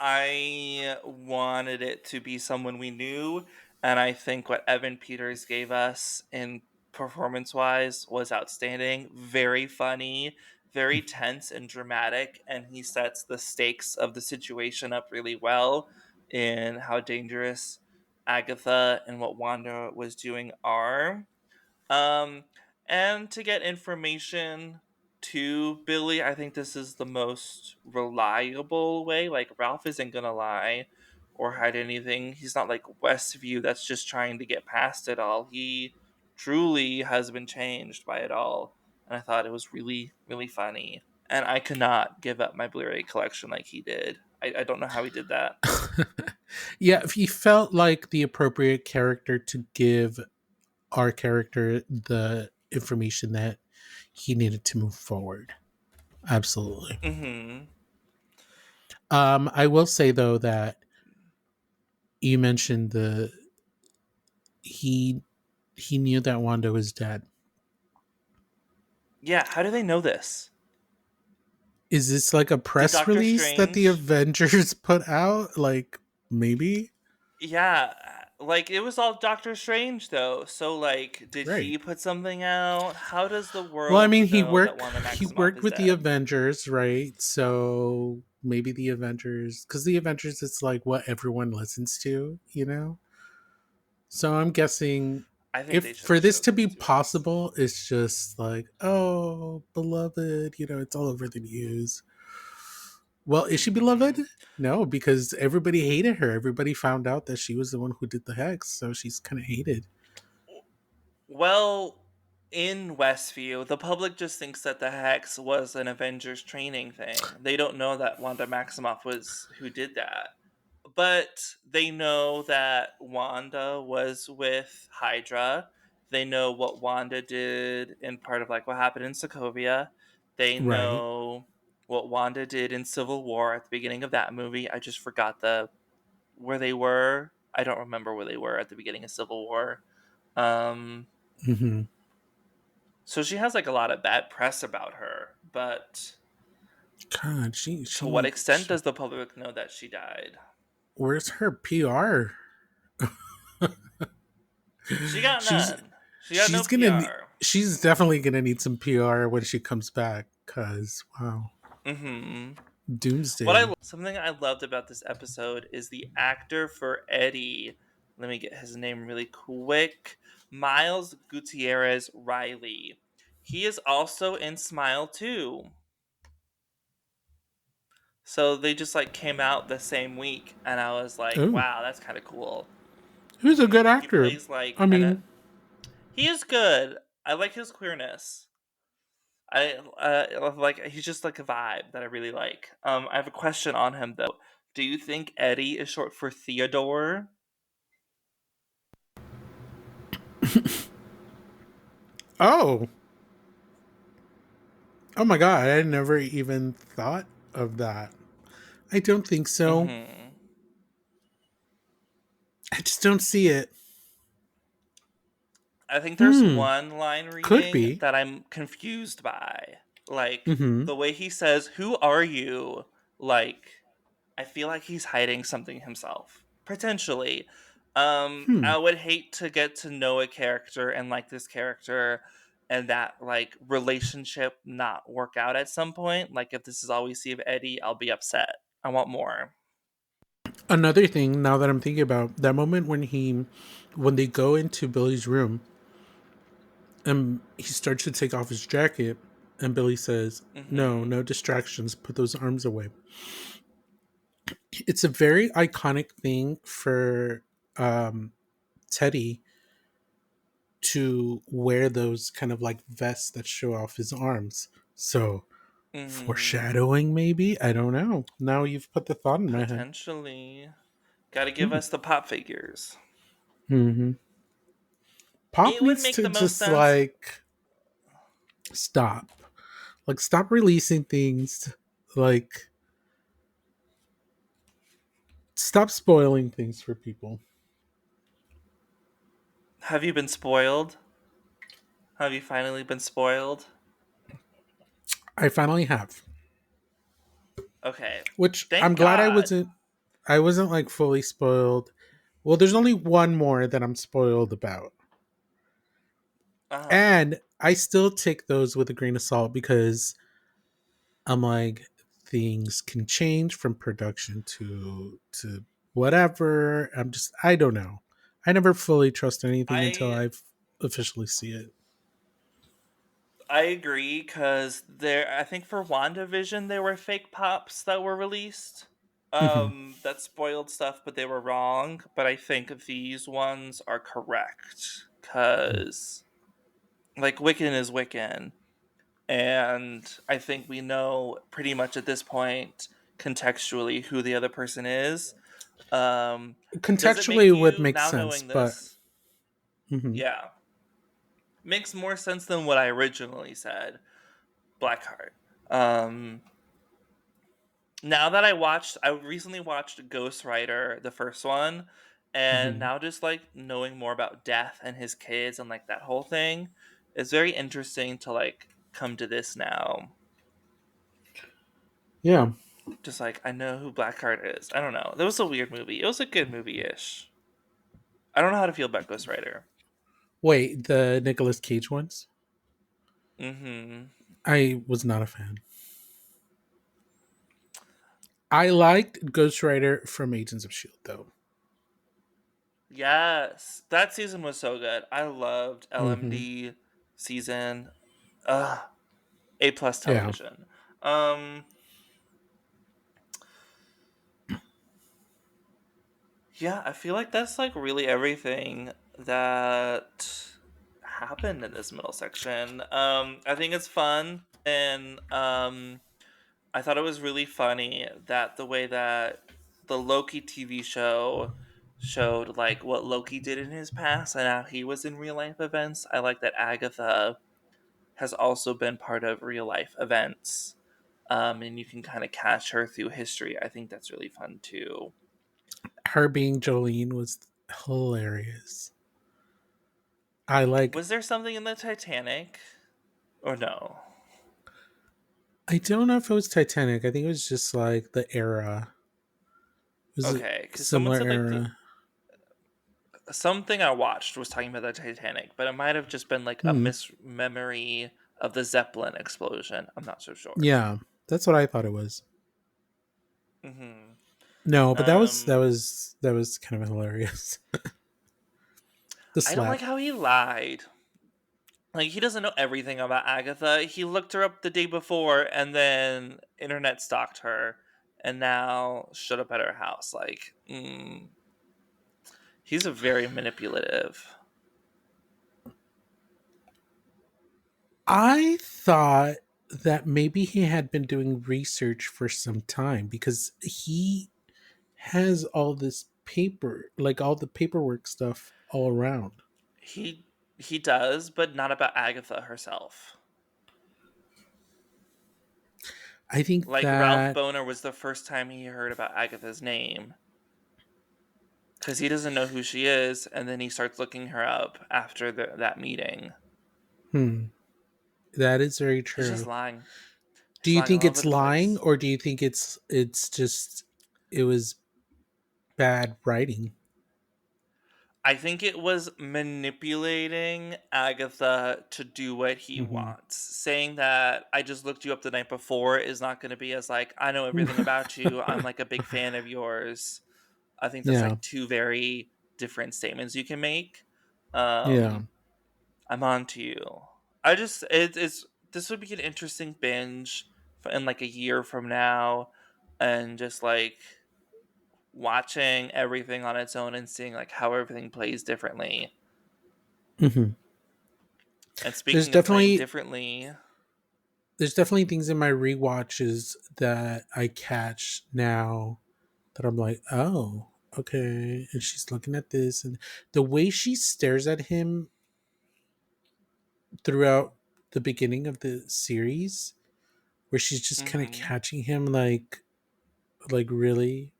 I wanted it to be someone we knew, and I think what Evan Peters gave us in performance wise was outstanding. Very funny, very tense and dramatic, and he sets the stakes of the situation up really well in how dangerous Agatha and what Wanda was doing are. Um, and to get information to Billy, I think this is the most reliable way. Like Ralph isn't gonna lie or hide anything. He's not like Westview that's just trying to get past it all. He truly has been changed by it all. And I thought it was really, really funny. And I could not give up my Blu-ray collection like he did. I don't know how he did that.
Yeah, if he felt like the appropriate character to give our character the information that he needed to move forward. Absolutely.
Mm-hmm.
I will say though that you mentioned the he he knew that Wanda was dead.
Yeah, how do they know this?
Is this like a
Did
press
Doctor
release that the
Strange
Avengers put out? Like maybe?
Yeah, like it was all Doctor Strange though. So like did
Right.
he put something out? How does the
Well, I
world
mean,
know that Wanda
he
Maximoff
worked
is
with the
dead?
Avengers, right? So maybe the Avengers, because the Avengers, it's like what everyone listens to, you know. So I'm guessing
I think
if
they should
for
have
this
showed
to
this
be
to us.
possible, it's just like, oh, beloved, it's all over the news. Well, is she beloved?
Hmm.
No, because everybody hated her. Everybody found out that she was the one who did the hex, so she's kind of hated.
Well, in Westview, the public just thinks that the Hex was an Avengers training thing. They don't know that Wanda Maximoff was who did that. But they know that Wanda was with Hydra. They know what Wanda did in part of like what happened in Sokovia. They
Right.
know what Wanda did in Civil War at the beginning of that movie. I just forgot the where they were. I don't remember where they were at the beginning of Civil War. Um,
Hmm.
so she has like a lot of bad press about her, but
God,
to what extent does the public know that she died?
where's her PR?
She got
she's
none. She got no
she's gonna ne-
PR.
she's definitely gonna need some PR when she comes back. Cause wow,
Hmm.
Doomsday.
Something I loved about this episode is the actor for Eddie. Let me get his name really quick. Miles Gutierrez Riley. He is also in Smile 2. So they just like came out the same week and I was like,
Oh,
wow, that's kind of cool.
who's a good
He
actor?
plays like
I
an
mean,
he is good. I like his queerness. Like he's just like a vibe that I really like. I have a question on him though. Do you think Eddie is short for Theodore?
oh, oh my God, I never even thought of that. I don't think so.
Mm-hmm.
I just don't see it.
I think there's
Hmm,
one line
could
reading
be.
that I'm confused by. Like
Mm-hmm.
the way he says, "Who are you?" Like I feel like he's hiding something himself. Potentially.
Hmm.
I would hate to get to know a character and like this character and that like relationship not work out at some point. Like if this is all we see of Eddie, I'll be upset. I want more.
Another thing, now that I'm thinking about that moment when they go into Billy's room and he starts to take off his jacket, and Billy says, "No,
Mm-hmm.
no distractions. Put those arms away." It's a very iconic thing for um, Teddy to wear those kind of like vests that show off his arms. So
Mm-hmm.
foreshadowing, maybe, I don't know. Now you've put the thought in my head.
Potentially. Gotta give
Hmm.
us the pop figures.
Mm-hmm. Pop
It would
needs
make
to
the most
just
sense.
like stop. Like stop releasing things. Like stop spoiling things for people.
Have you been spoiled? Have you finally been spoiled?
I finally have.
Okay.
Which I'm
Thank
glad
God.
I wasn't like fully spoiled. Well, there's only one more that I'm spoiled about.
Uh-huh.
And I still take those with a grain of salt because I'm like things can change from production to whatever. I don't know. I never fully trust anything until
I
I officially see it.
I agree because there I think for WandaVision there were fake pops that were released.
Hmm.
That spoiled stuff, but they were wrong. But I think these ones are correct. Cause like Wiccan is Wiccan. And I think we know pretty much at this point contextually who the other person is. Um, does it
Contextually,
make
it would
you
make
now
sense,
knowing
but
this?
mhm.
Yeah, makes more sense than what I originally said. Blackheart. Um, now that I recently watched Ghost Rider, the first one, and
Mhm.
now just like knowing more about Death and his kids and like that whole thing is very interesting to like come to this now.
Yeah.
Just like I know who Blackheart is. I don't know. That was a weird movie. It was a good movie ish. I don't know how to feel about Ghost Rider.
Wait, the Nicolas Cage ones?
Mm-hmm.
I was not a fan. I liked Ghost Rider from Agents of Shield though.
Yes, that season was so good. I loved
Hmm.
LMD season. Ugh, A plus
Yeah.
television. Um, yeah, I feel like that's like really everything that happened in this middle section. I think it's fun, and I thought it was really funny that the way that the Loki TV show showed like what Loki did in his past and how he was in real life events. I like that Agatha has also been part of real life events. And you can kind of catch her through history. I think that's really fun too.
Her being Jolene was hilarious. I like.
Was there something in the Titanic? Or no?
I don't know if it was Titanic. I think it was just like the era. It was a
Okay, because someone
similar
said like
era.
something I watched was talking about the Titanic, but it might have just been like a
Hmm.
mismemory of the Zeppelin explosion. I'm not so sure.
Yeah, that's what I thought it was.
hmm
No, but that was that
Um,
was that was kind of hilarious. The
I don't like
slap.
how he lied. Like he doesn't know everything about Agatha. He looked her up the day before, and then internet stalked her, and now showed up at her house. Like, he's a very manipulative.
I thought that maybe he had been doing research for some time because he has all this paper, like all the paperwork stuff all around.
He he does, but not about Agatha herself.
I think
Like Ralph
that.
Boner was the first time he heard about Agatha's name because he doesn't know who she is, and then he starts looking her up after that meeting.
Hmm, that is very
He's just
true.
lying.
Do
He's
you
lying
think
all over
it's
the
lying,
place.
or do you think it's just it was bad writing?
I think it was manipulating Agatha to do what he
Hmm.
wants. Saying that I just looked you up the night before is not going to be as like, I know everything about you. I'm like a big fan of yours. I think that's
Yeah,
like two very different statements you can make.
yeah.
Um, I'm on to you. I just it's this would be an interesting binge in like a year from now, and just like watching everything on its own and seeing like how everything plays differently.
Hmm.
And
There's
speaking of playing
definitely
differently,
there's definitely things in my rewatches that I catch now that I'm like, oh, okay. And she's looking at this, and the way she stares at him throughout the beginning of the series, where she's just kind of
hmm
catching him, like really.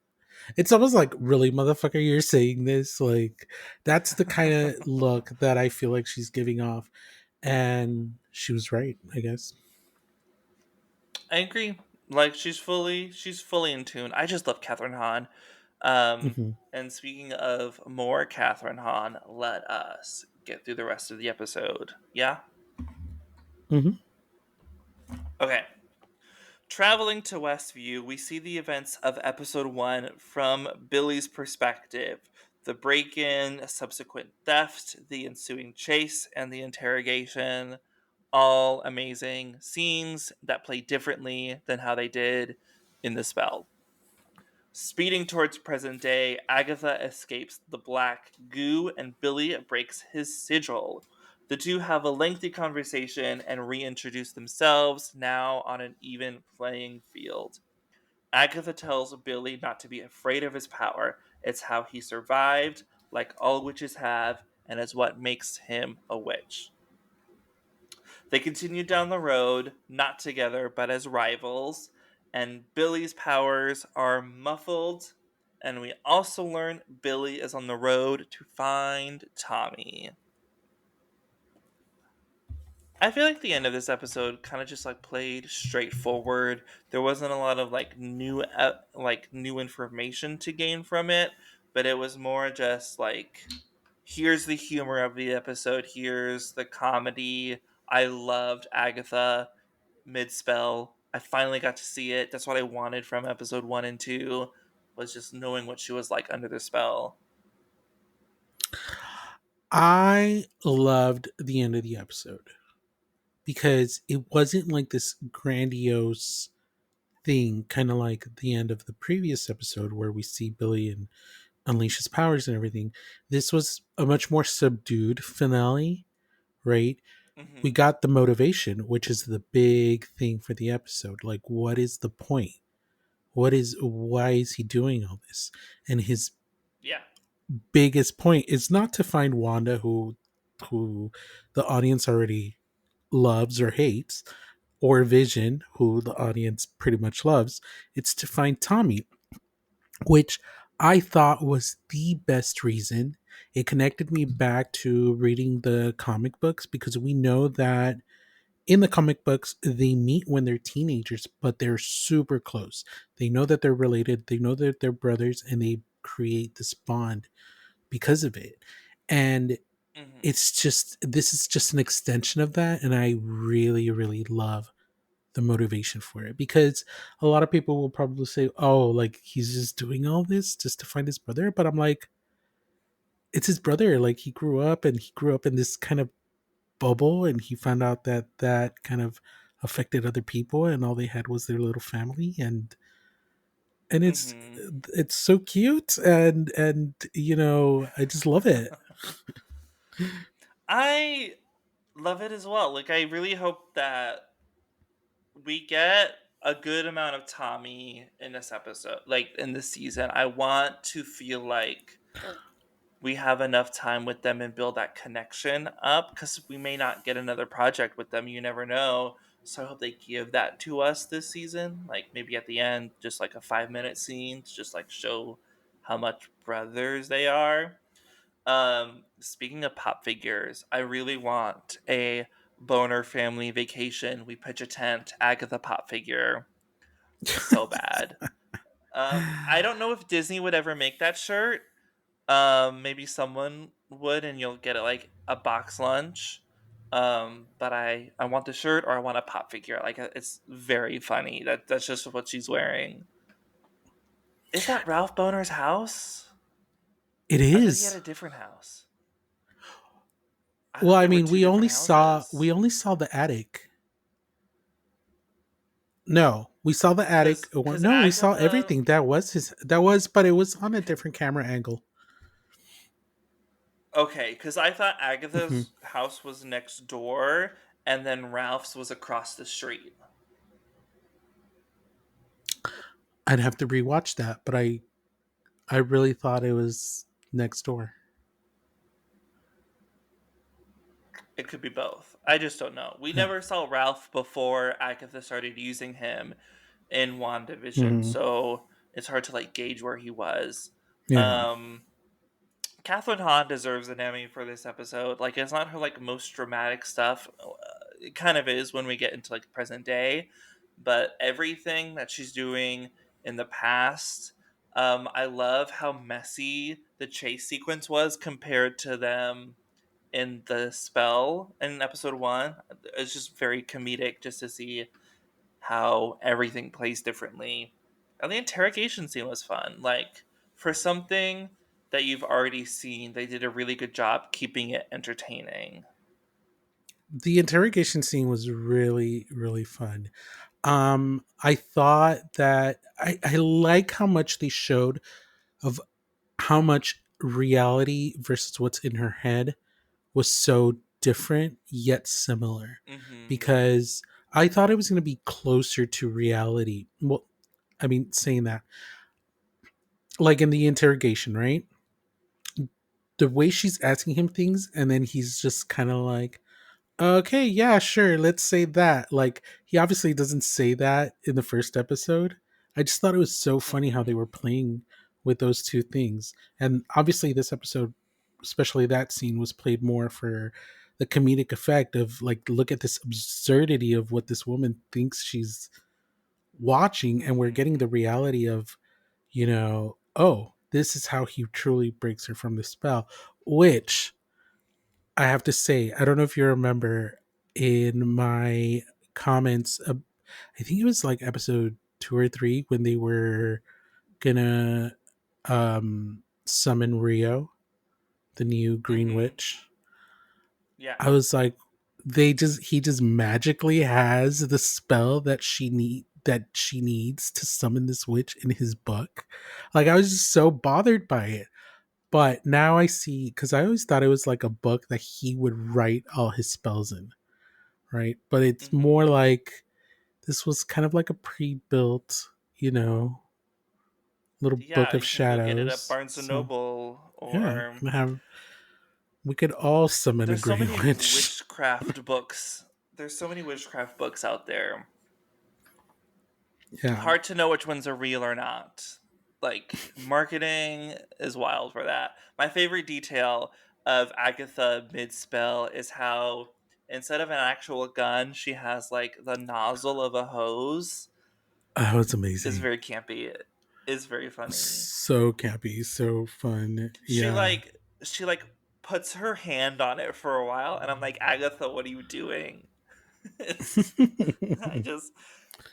It's almost like, really, motherfucker, you're saying this. Like, that's the kind of look that I feel like she's giving off, and she was right, I guess.
I agree. Like she's fully in tune. I just love Catherine Hahn.
Hmm.
And speaking of more Catherine Hahn, let us get through the rest of the episode. Yeah.
Hmm.
Okay. Traveling to Westview, we see the events of episode 1 from Billy's perspective: the break in, subsequent theft, the ensuing chase, and the interrogation. All amazing scenes that play differently than how they did in the spell. Speeding towards present day, Agatha escapes the black goo and Billy breaks his sigil. The two have a lengthy conversation and reintroduce themselves, now on an even playing field. Agatha tells Billy not to be afraid of his power. It's how he survived, like all witches have, and is what makes him a witch. They continue down the road, not together, but as rivals, and Billy's powers are muffled. And we also learn Billy is on the road to find Tommy. I feel like the end of this episode kind of just like played straightforward. There wasn't a lot of like new information to gain from it, but it was more just like, here's the humor of the episode, here's the comedy. I loved Agatha mid spell. I finally got to see it. That's what I wanted from episode 1 and 2, was just knowing what she was like under the spell.
I loved the end of the episode because it wasn't like this grandiose thing, kind of like the end of the previous episode where we see Billy and unleash his powers and everything. This was a much more subdued finale, right? We
Mhm.
got the motivation, which is the big thing for the episode. Like, what is the point? Why is he doing all this? And his
Yeah.
biggest point is not to find Wanda, who the audience already loves or hates, or Vision, who the audience pretty much loves. It's to find Tommy, which I thought was the best reason. It connected me back to reading the comic books, because we know that in the comic books they meet when they're teenagers, but they're super close. They know that they're related, they know that they're brothers, and they create this bond because of it. And
Mhm.
it's just, this is just an extension of that, and I really really love the motivation for it, because a lot of people will probably say, oh, like he's just doing all this just to find his brother. But I'm like, it's his brother. Like, he grew up in this kind of bubble, and he found out that that kind of affected other people, and all they had was their little family. And
Mhm.
it's so cute, and I just love it.
I love it as well. Like I really hope that we get a good amount of Tommy in this episode, like in this season. I want to feel like we have enough time with them and build that connection up because we may not get another project with them. You never know. So I hope they give that to us this season. Like maybe at the end, just like a 5 minute scene to just like show how much brothers they are. Speaking of pop figures, I really want a boner family vacation. We pitch a tent, Agatha pop figure, so bad. I don't know if Disney would ever make that shirt. Maybe someone would, and you'll get it like a box lunch. But I want the shirt, or I want a pop figure. Like it's very funny. That's just what she's wearing. Is that Ralph Boner's house?
It
I thought he had
is.
a different house. I
Well,
thought
I
there were
mean,
two
we only
different
saw we
houses.
only saw the attic. No, we saw the attic.
Cause
No, we saw
Agatha.
everything. That was his. That was, but it was on a different camera angle.
Okay, because I thought
Mhm.
Agatha's house was next door, and then Ralph's was across the street.
I'd have to rewatch that, but I really thought it was next door.
It could be both. I just don't know. We
Yeah.
never saw Ralph before Agatha started using him in WandaVision,
Hmm.
so it's hard to like gauge where he was.
Yeah.
Um, Catherine Hahn deserves an Emmy for this episode. Like, it's not her like most dramatic stuff. It kind of is when we get into like present day, but everything that she's doing in the past, I love how messy the chase sequence was compared to them in the spell in episode one. It's just very comedic just to see how everything plays differently. And the interrogation scene was fun. Like, for something that you've already seen, they did a really good job keeping it entertaining.
The interrogation scene was really really fun. I thought that I like how much they showed of how much reality versus what's in her head was so different yet similar,
Mm-hmm.
because I thought it was going to be closer to reality. Well, I mean, saying that, like in the interrogation, right? The way she's asking him things, and then he's just kind of like, okay, yeah, sure, let's say that. Like, he obviously doesn't say that in the first episode. I just thought it was so funny how
Mm-hmm.
they were playing with those two things. And obviously, this episode, especially that scene, was played more for the comedic effect of, like, look at this absurdity of what this woman thinks she's watching, and we're getting
Mm-hmm.
the reality of, oh, this is how he truly breaks her from the spell, which I have to say, I don't know if you remember in my comments, I think it was like episode 2 or 3 when they were gonna summon Rio, the new Green
Mm-hmm.
Witch.
Yeah.
I was like, he just magically has the spell that she needs to summon this witch in his book. Like, I was just so bothered by it. But now I see, because I always thought it was like a book that he would write all his spells in, right? But it's more
Mm-hmm.
like this was kind of like a pre-built, you know, little book
Yeah,
of
you can go get it at
shadows.
Barnes and
So
Noble,
yeah,
or
and have we could all summon a
there's so
Grey
many
Witch.
witchcraft books. There's so many witchcraft books out there.
Yeah,
Hard to know which ones are real or not. Like, marketing is wild for that. My favorite detail of Agatha mid spell is how instead of an actual gun, she has like the nozzle of a hose.
oh, it's
Is
amazing.
very campy. It is very funny.
So campy, so fun.
She
Yeah.
like she like puts her hand on it for a while, and I'm like, Agatha, what are you doing? It's I just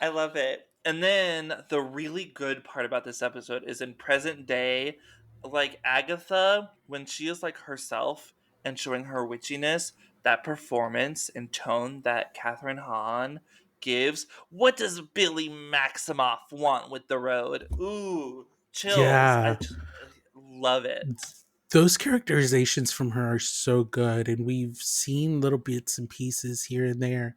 I love it. And then the really good part about this episode is in present day, like Agatha, when she is like herself and showing her witchiness, that performance and tone that Catherine Hahn gives. What does Billy Maximoff want with the road? Ooh, chills. I
Yeah.
just love it.
Those characterizations from her are so good, and we've seen little bits and pieces here and there,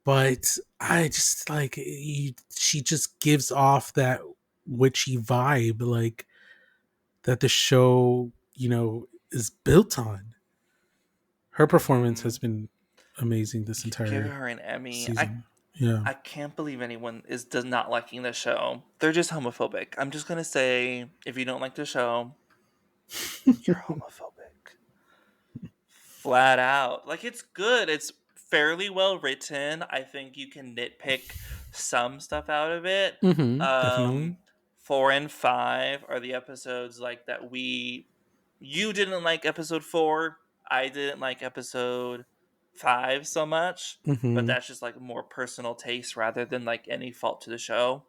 but I just like she just gives off that witchy vibe, like that the show, is built on. Her performance
Mm-hmm.
has been amazing this
Give
entire
her an Emmy. I
season. Yeah.
I can't believe anyone is does not liking the show. They're just homophobic. I'm just gonna say, if you don't like the show, you're homophobic. Flat out. Like, it's good. It's fairly well written. I think you can nitpick some stuff out of it.
Definitely.
Um 4 and 5 are the episodes like that we you didn't like episode 4. I didn't like episode 5 so much, but
hmm
that's just like more personal taste rather than like any fault to the show.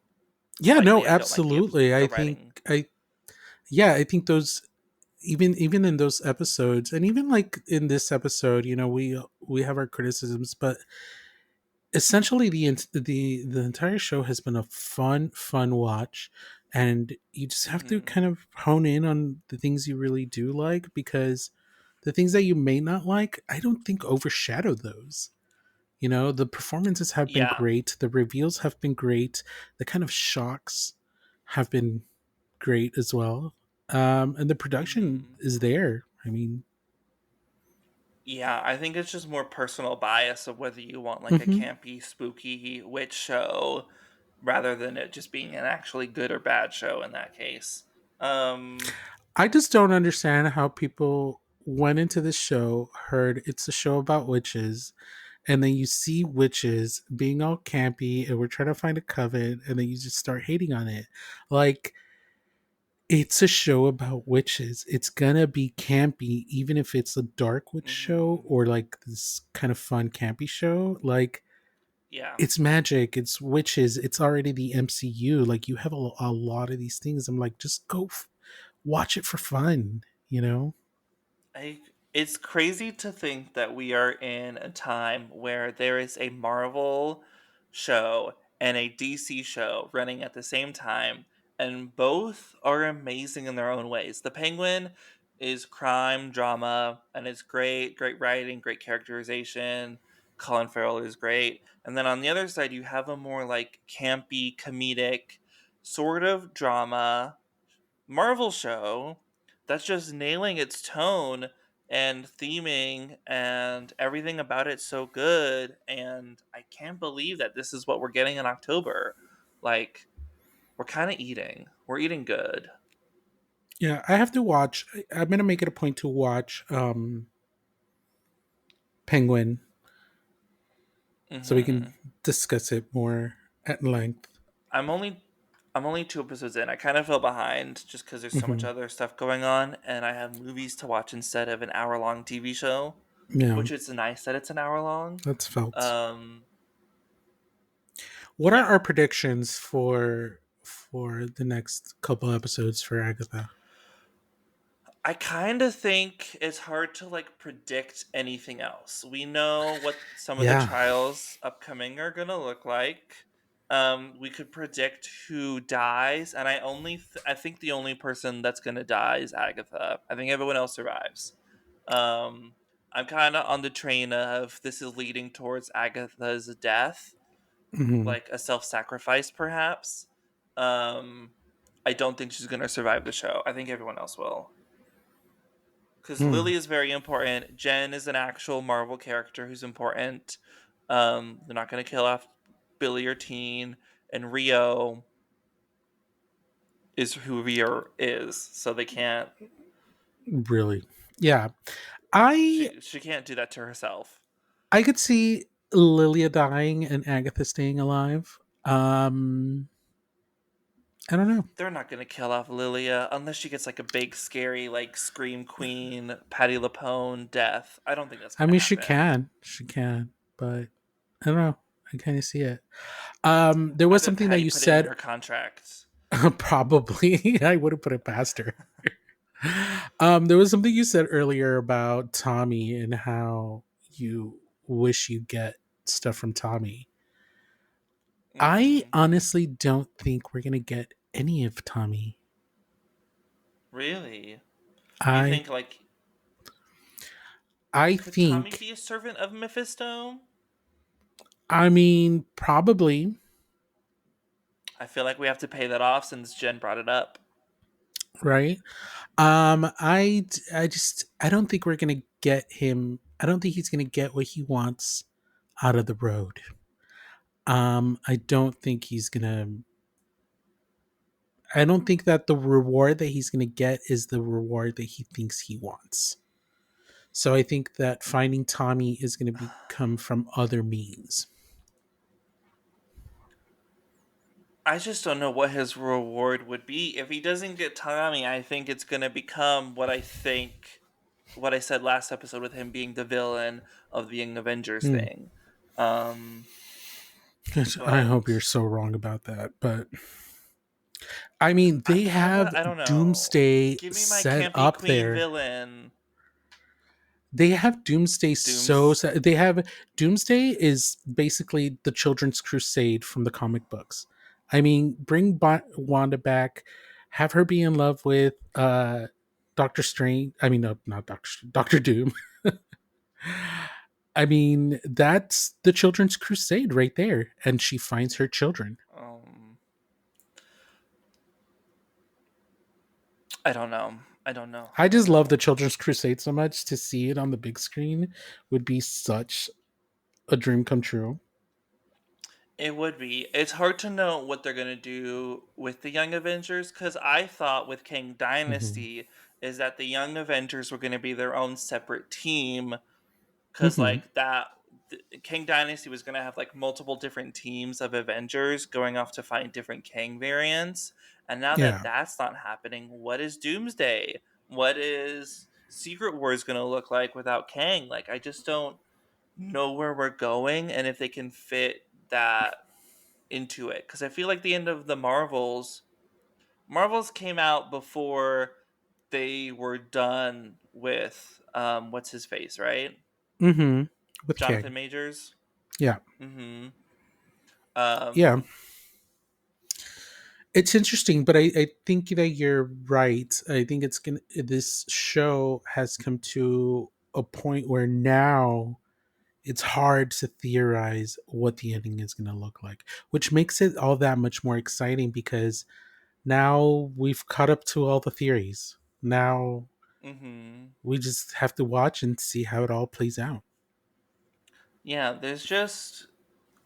Yeah, no,
Slightly, I don't like
absolutely.
the writing.
I think those, even in those episodes, and even like in this episode, we have our criticisms, but essentially the entire show has been a fun watch, and you just have to
Hmm.
kind of hone in on the things you really do like, because the things that you may not like, I don't think overshadow those. The performances have been
Yeah.
great, the reveals have been great, the kind of shocks have been great as well. And the production
Hmm.
is there. I mean,
Yeah, I think it's just more personal bias of whether you want like a
mhm.
campy, spooky witch show rather than it just being an actually good or bad show in that case. Um,
I just don't understand how people went into the show, heard it's a show about witches, and then you see witches being all campy, and we're trying to find a coven, and then you just start hating on it. Like, it's a show about witches. It's gonna be campy, even if it's a dark witch show
mhm.
or like this kind of fun campy show. Like,
Yeah.
it's magic, it's witches, it's already the MCU. Like, you have a lot of these things. I'm like, just go watch it for fun, you know?
I it's crazy to think that we are in a time where there is a Marvel show and a DC show running at the same time, and both are amazing in their own ways. The Penguin is crime drama, and it's great, great writing, great characterization. Colin Farrell is great. And then on the other side, you have a more like campy, comedic sort of drama Marvel show that's just nailing its tone and theming, and everything about it so good, and I can't believe that this is what we're getting in October. Like, we're kind of eating. We're eating good.
Yeah, I have to watch. I'm gonna make it a point to watch Penguin, so we can
Mhm.
discuss it more at length.
I'm only I'm only 2 episodes in. I kind of fell behind just cuz there's so much
hmm
other stuff going on, and I have movies to watch instead of an hour-long TV show,
Yeah,
which it's nice that it's an hour long.
that's felt.
Um
What are
yeah.
our predictions for the next couple episodes for Agatha?
I kind of think it's hard to like predict anything else. We know what some of the
Yeah.
trials upcoming are going to look like. We could predict who dies, and I think the only person that's gonna die is Agatha. I think everyone else survives. Um, I'm kind of on the train of this is leading towards Agatha's death,
Hmm.
like a self-sacrifice, perhaps. Um, I don't think she's gonna survive the show. I think everyone else will. Because
Hmm.
Lily is very important. Jen is an actual Marvel character who's important. They're not going to kill off Billy or Teen, and Rio is who Rio is, so they can't.
Really? Yeah. I
She can't do that to herself.
I could see Lilia dying and Agatha staying alive. I don't know.
They're not going to kill off Lilia unless she gets like a big, scary, like Scream Queen, Patty LaPone death. I don't think that's
I
going to
mean,
happen.
she can, but I don't know. I kind of see it. There
I
was
bet
something that
Patty
you
put it in
said.
her contract.
Probably, I would have put it past her. There was something you said earlier about Tommy and how you wish you get stuff from Tommy. I
Hmm.
honestly don't think we're gonna get any of Tommy.
Really? You
I
think like
I
could Tommy
think
be a servant of Mephisto?
I mean probably,
I feel like we have to pay that off since Jen brought it up.
right? I don't think we're gonna get him. I don't think he's gonna get what he wants out of the road. I don't think he's gonna. I don't think that the reward that he's gonna get is the reward that he thinks he wants. So I think that finding Tommy is gonna come from other means.
I just don't know what his reward would be. If he doesn't get Tommy, I think it's going to become what I said last episode with him being the villain of the Young Avengers
Hmm.
thing. Um,
I hope you're
but
so wrong about that, but I mean,
I
they
kind of,
have
I don't know.
Doomsday
Give me my
set
campy
up
queen
there.
villain.
They have Doomsday so
Dooms.
set. They have Doomsday is basically the Children's Crusade from the comic books. I mean, bring Wanda back, have her be in love with Doctor Strange. I mean, no, not Doctor Doom. I mean, that's the Children's Crusade right there, and she finds her children.
Um, I don't know. I don't know.
I
I don't
just love the
know.
Children's Crusade so much. To see it on the big screen would be such a dream come true.
It would be. It's hard to know what they're gonna do with the Young Avengers because I thought with King
Hmm.
Dynasty is that the Young Avengers were gonna be their own separate team because
Hmm.
like King Dynasty was gonna have like multiple different teams of Avengers going off to find different King variants, and now that
Yeah.
that's not happening, what is Doomsday? What is Secret Wars gonna look like without Kang? Like I just don't know where we're going and if they can fit that into it because I feel like the end of the Marvels came out before they were done with what's his face, right?
Hmm. With
Jonathan
King.
Majors.
Yeah.
Mm-hmm.
Yeah.
Um,
It's interesting, but I think that you're right. I think it's gonna this show has come to a point where now it's hard to theorize what the ending is gonna look like, which makes it all that much more exciting because now we've caught up to all the theories. Now
mm-hmm.
we just have to watch and see how it all plays out.
Yeah, there's just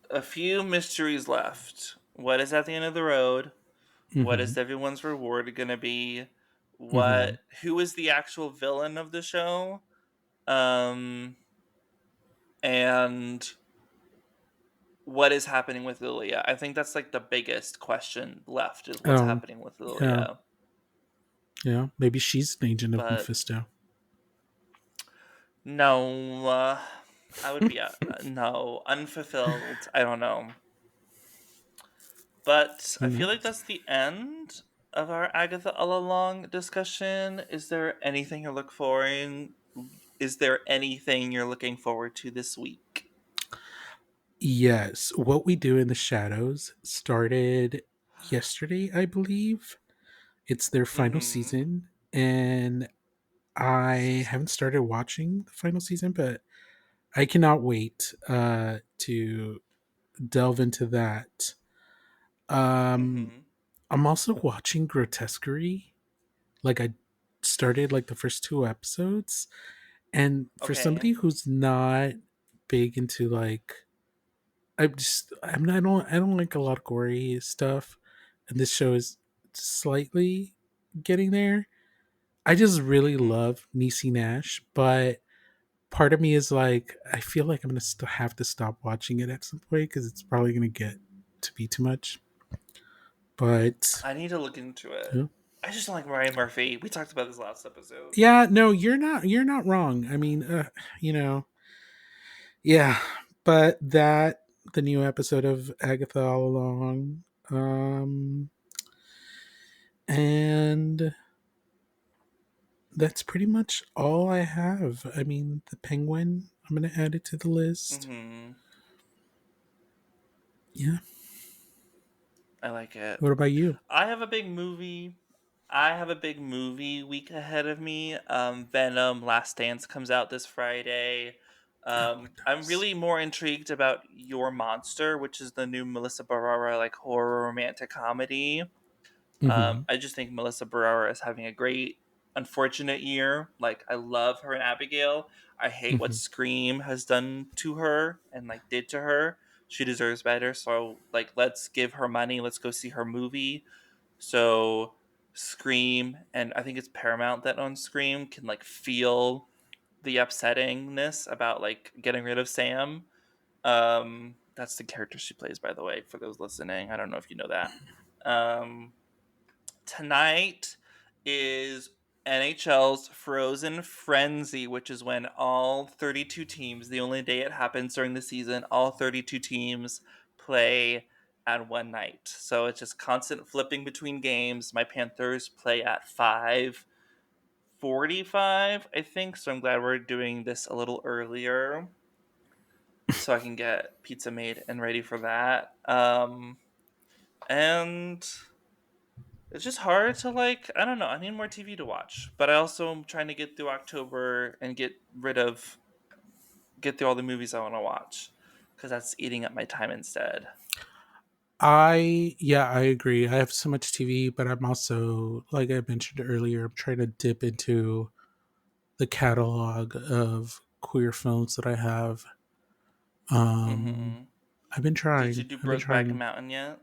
a few mysteries left. What is at the end of the road? What
Hmm.
is everyone's reward gonna be?
Hmm.
Who is the actual villain of the show? Um, and what is happening with Lilia? I think that's like the biggest question left is what's
Oh,
happening with
yeah,
Lilia.
yeah. Maybe she's an agent of
But
Mephisto.
no, I would be no unfulfilled. I don't know, but
Who
I feel like
knows?
that's the end of our Agatha all along discussion. Is there anything you're looking for in? Is there anything you're looking forward to this week?
Yes, What We Do in the Shadows started yesterday, I believe. It's their final
Mm-hmm.
season, and I haven't started watching the final season, but I cannot wait to delve into that. Um,
Mm-hmm.
I'm also watching Grotesquerie. Like I started like the first two episodes, and for
Okay.
somebody who's not big into like I don't like a lot of gory stuff, and this show is slightly getting there. I just really
Mm-hmm.
love Niecy Nash, but part of me is like I feel like I'm gonna have to stop watching it at some point because it's probably gonna get to be too much. But
I need to look into it.
yeah.
I just don't like Ryan Murphy. We talked about this last episode.
Yeah, no, you're not wrong. I mean, you know, yeah, but that the new episode of Agatha All Along, and that's pretty much all I have. I mean, the Penguin. I'm gonna add it to the list.
Mm-hmm.
Yeah.
I like it.
What about you?
I have a big movie. I have a big movie week ahead of me. Venom: Last Dance comes out this Friday.
Oh, it
I'm
does.
really more intrigued about Your Monster, which is the new Melissa Barrera like horror romantic comedy.
Mm-hmm.
I just think Melissa Barrera is having a great, unfortunate year. Like I love her and Abigail. I hate what
Mm-hmm.
Scream has done to her and like did to her. She deserves better. So like, let's give her money. Let's go see her movie. So Scream, and I think it's Paramount that owns Scream, can like feel the upsettingness about like getting rid of Sam. That's the character she plays, by the way, for those listening. I don't know if you know that. Um, Tonight is NHL's Frozen Frenzy, which is when all 32 teams, the only day it happens during the season, all 32 teams play at one night. So it's just constant flipping between games. My Panthers play at 5:45, I think. So I'm glad we're doing this a little earlier so I can get pizza made and ready for that. And it's just hard to like. I don't know. I need more TV to watch, but I also am trying to get through October and get through all the movies I want to watch because that's eating up my time instead.
I agree. I have so much TV, but I'm also, like I mentioned earlier, I'm trying to dip into the catalog of queer films that I have. Um,
Mm-hmm.
I've been
Did you
trying.
do
I've been
Brokeback
trying.
Mountain yet?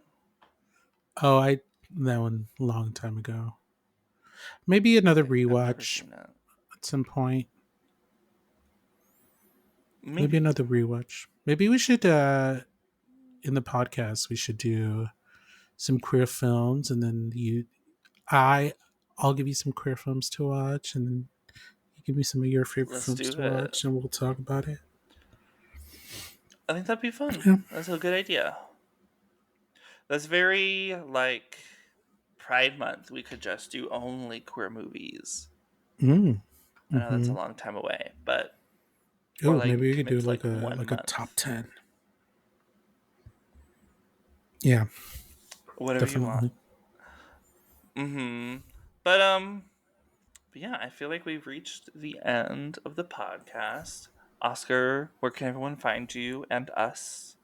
Oh, I that one a long time ago. Maybe another
Okay, I've never
rewatch
seen it.
at some point. Maybe
Maybe.
another rewatch. Maybe we should in the podcast we should do some queer films, and then I I'll give you some queer films to watch, and then you give me some of your favorite
Let's
films
do
to
it.
watch, and we'll talk about it.
I think that'd be fun.
Yeah.
That's a good idea. That's very like Pride Month. We could just do only queer movies.
Mm.
I know that's a
Mm-hmm.
long time away, but or
Oh,
like
maybe
we
we could
commit
do
to like one
like a top
month.
10. Yeah,
Whatever you want.
definitely.
Mm-hmm. But yeah, I feel like we've reached the end of the podcast. Oscar, where can everyone find you and us?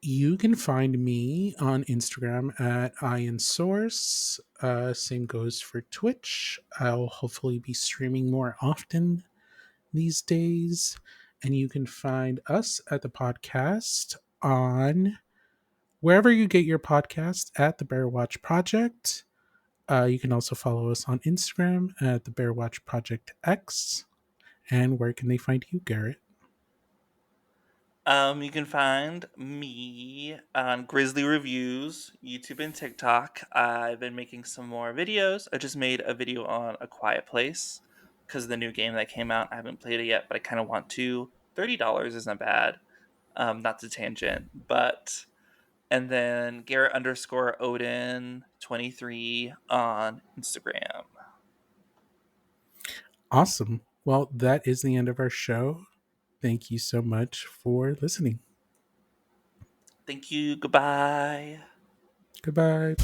You can find me on Instagram at IronSource. Same goes for Twitch. I'll hopefully be streaming more often these days. And you can find us at the podcast on wherever you get your podcast at the Bear Watch Project. You can also follow us on Instagram at the Bear Watch Project X. And where can they find you, Garrett?
You can find me on Grizzly Reviews, YouTube and TikTok. I've been making some more videos. I just made a video on A Quiet Place because of the new game that came out. I haven't played it yet, but I kind of want to. $30 isn't bad. Not to tangent, but and then Garrett underscore Odin 23 on Instagram.
Awesome. Well, that is the end of our show. Thank you so much for listening.
Thank you. Goodbye.
Goodbye.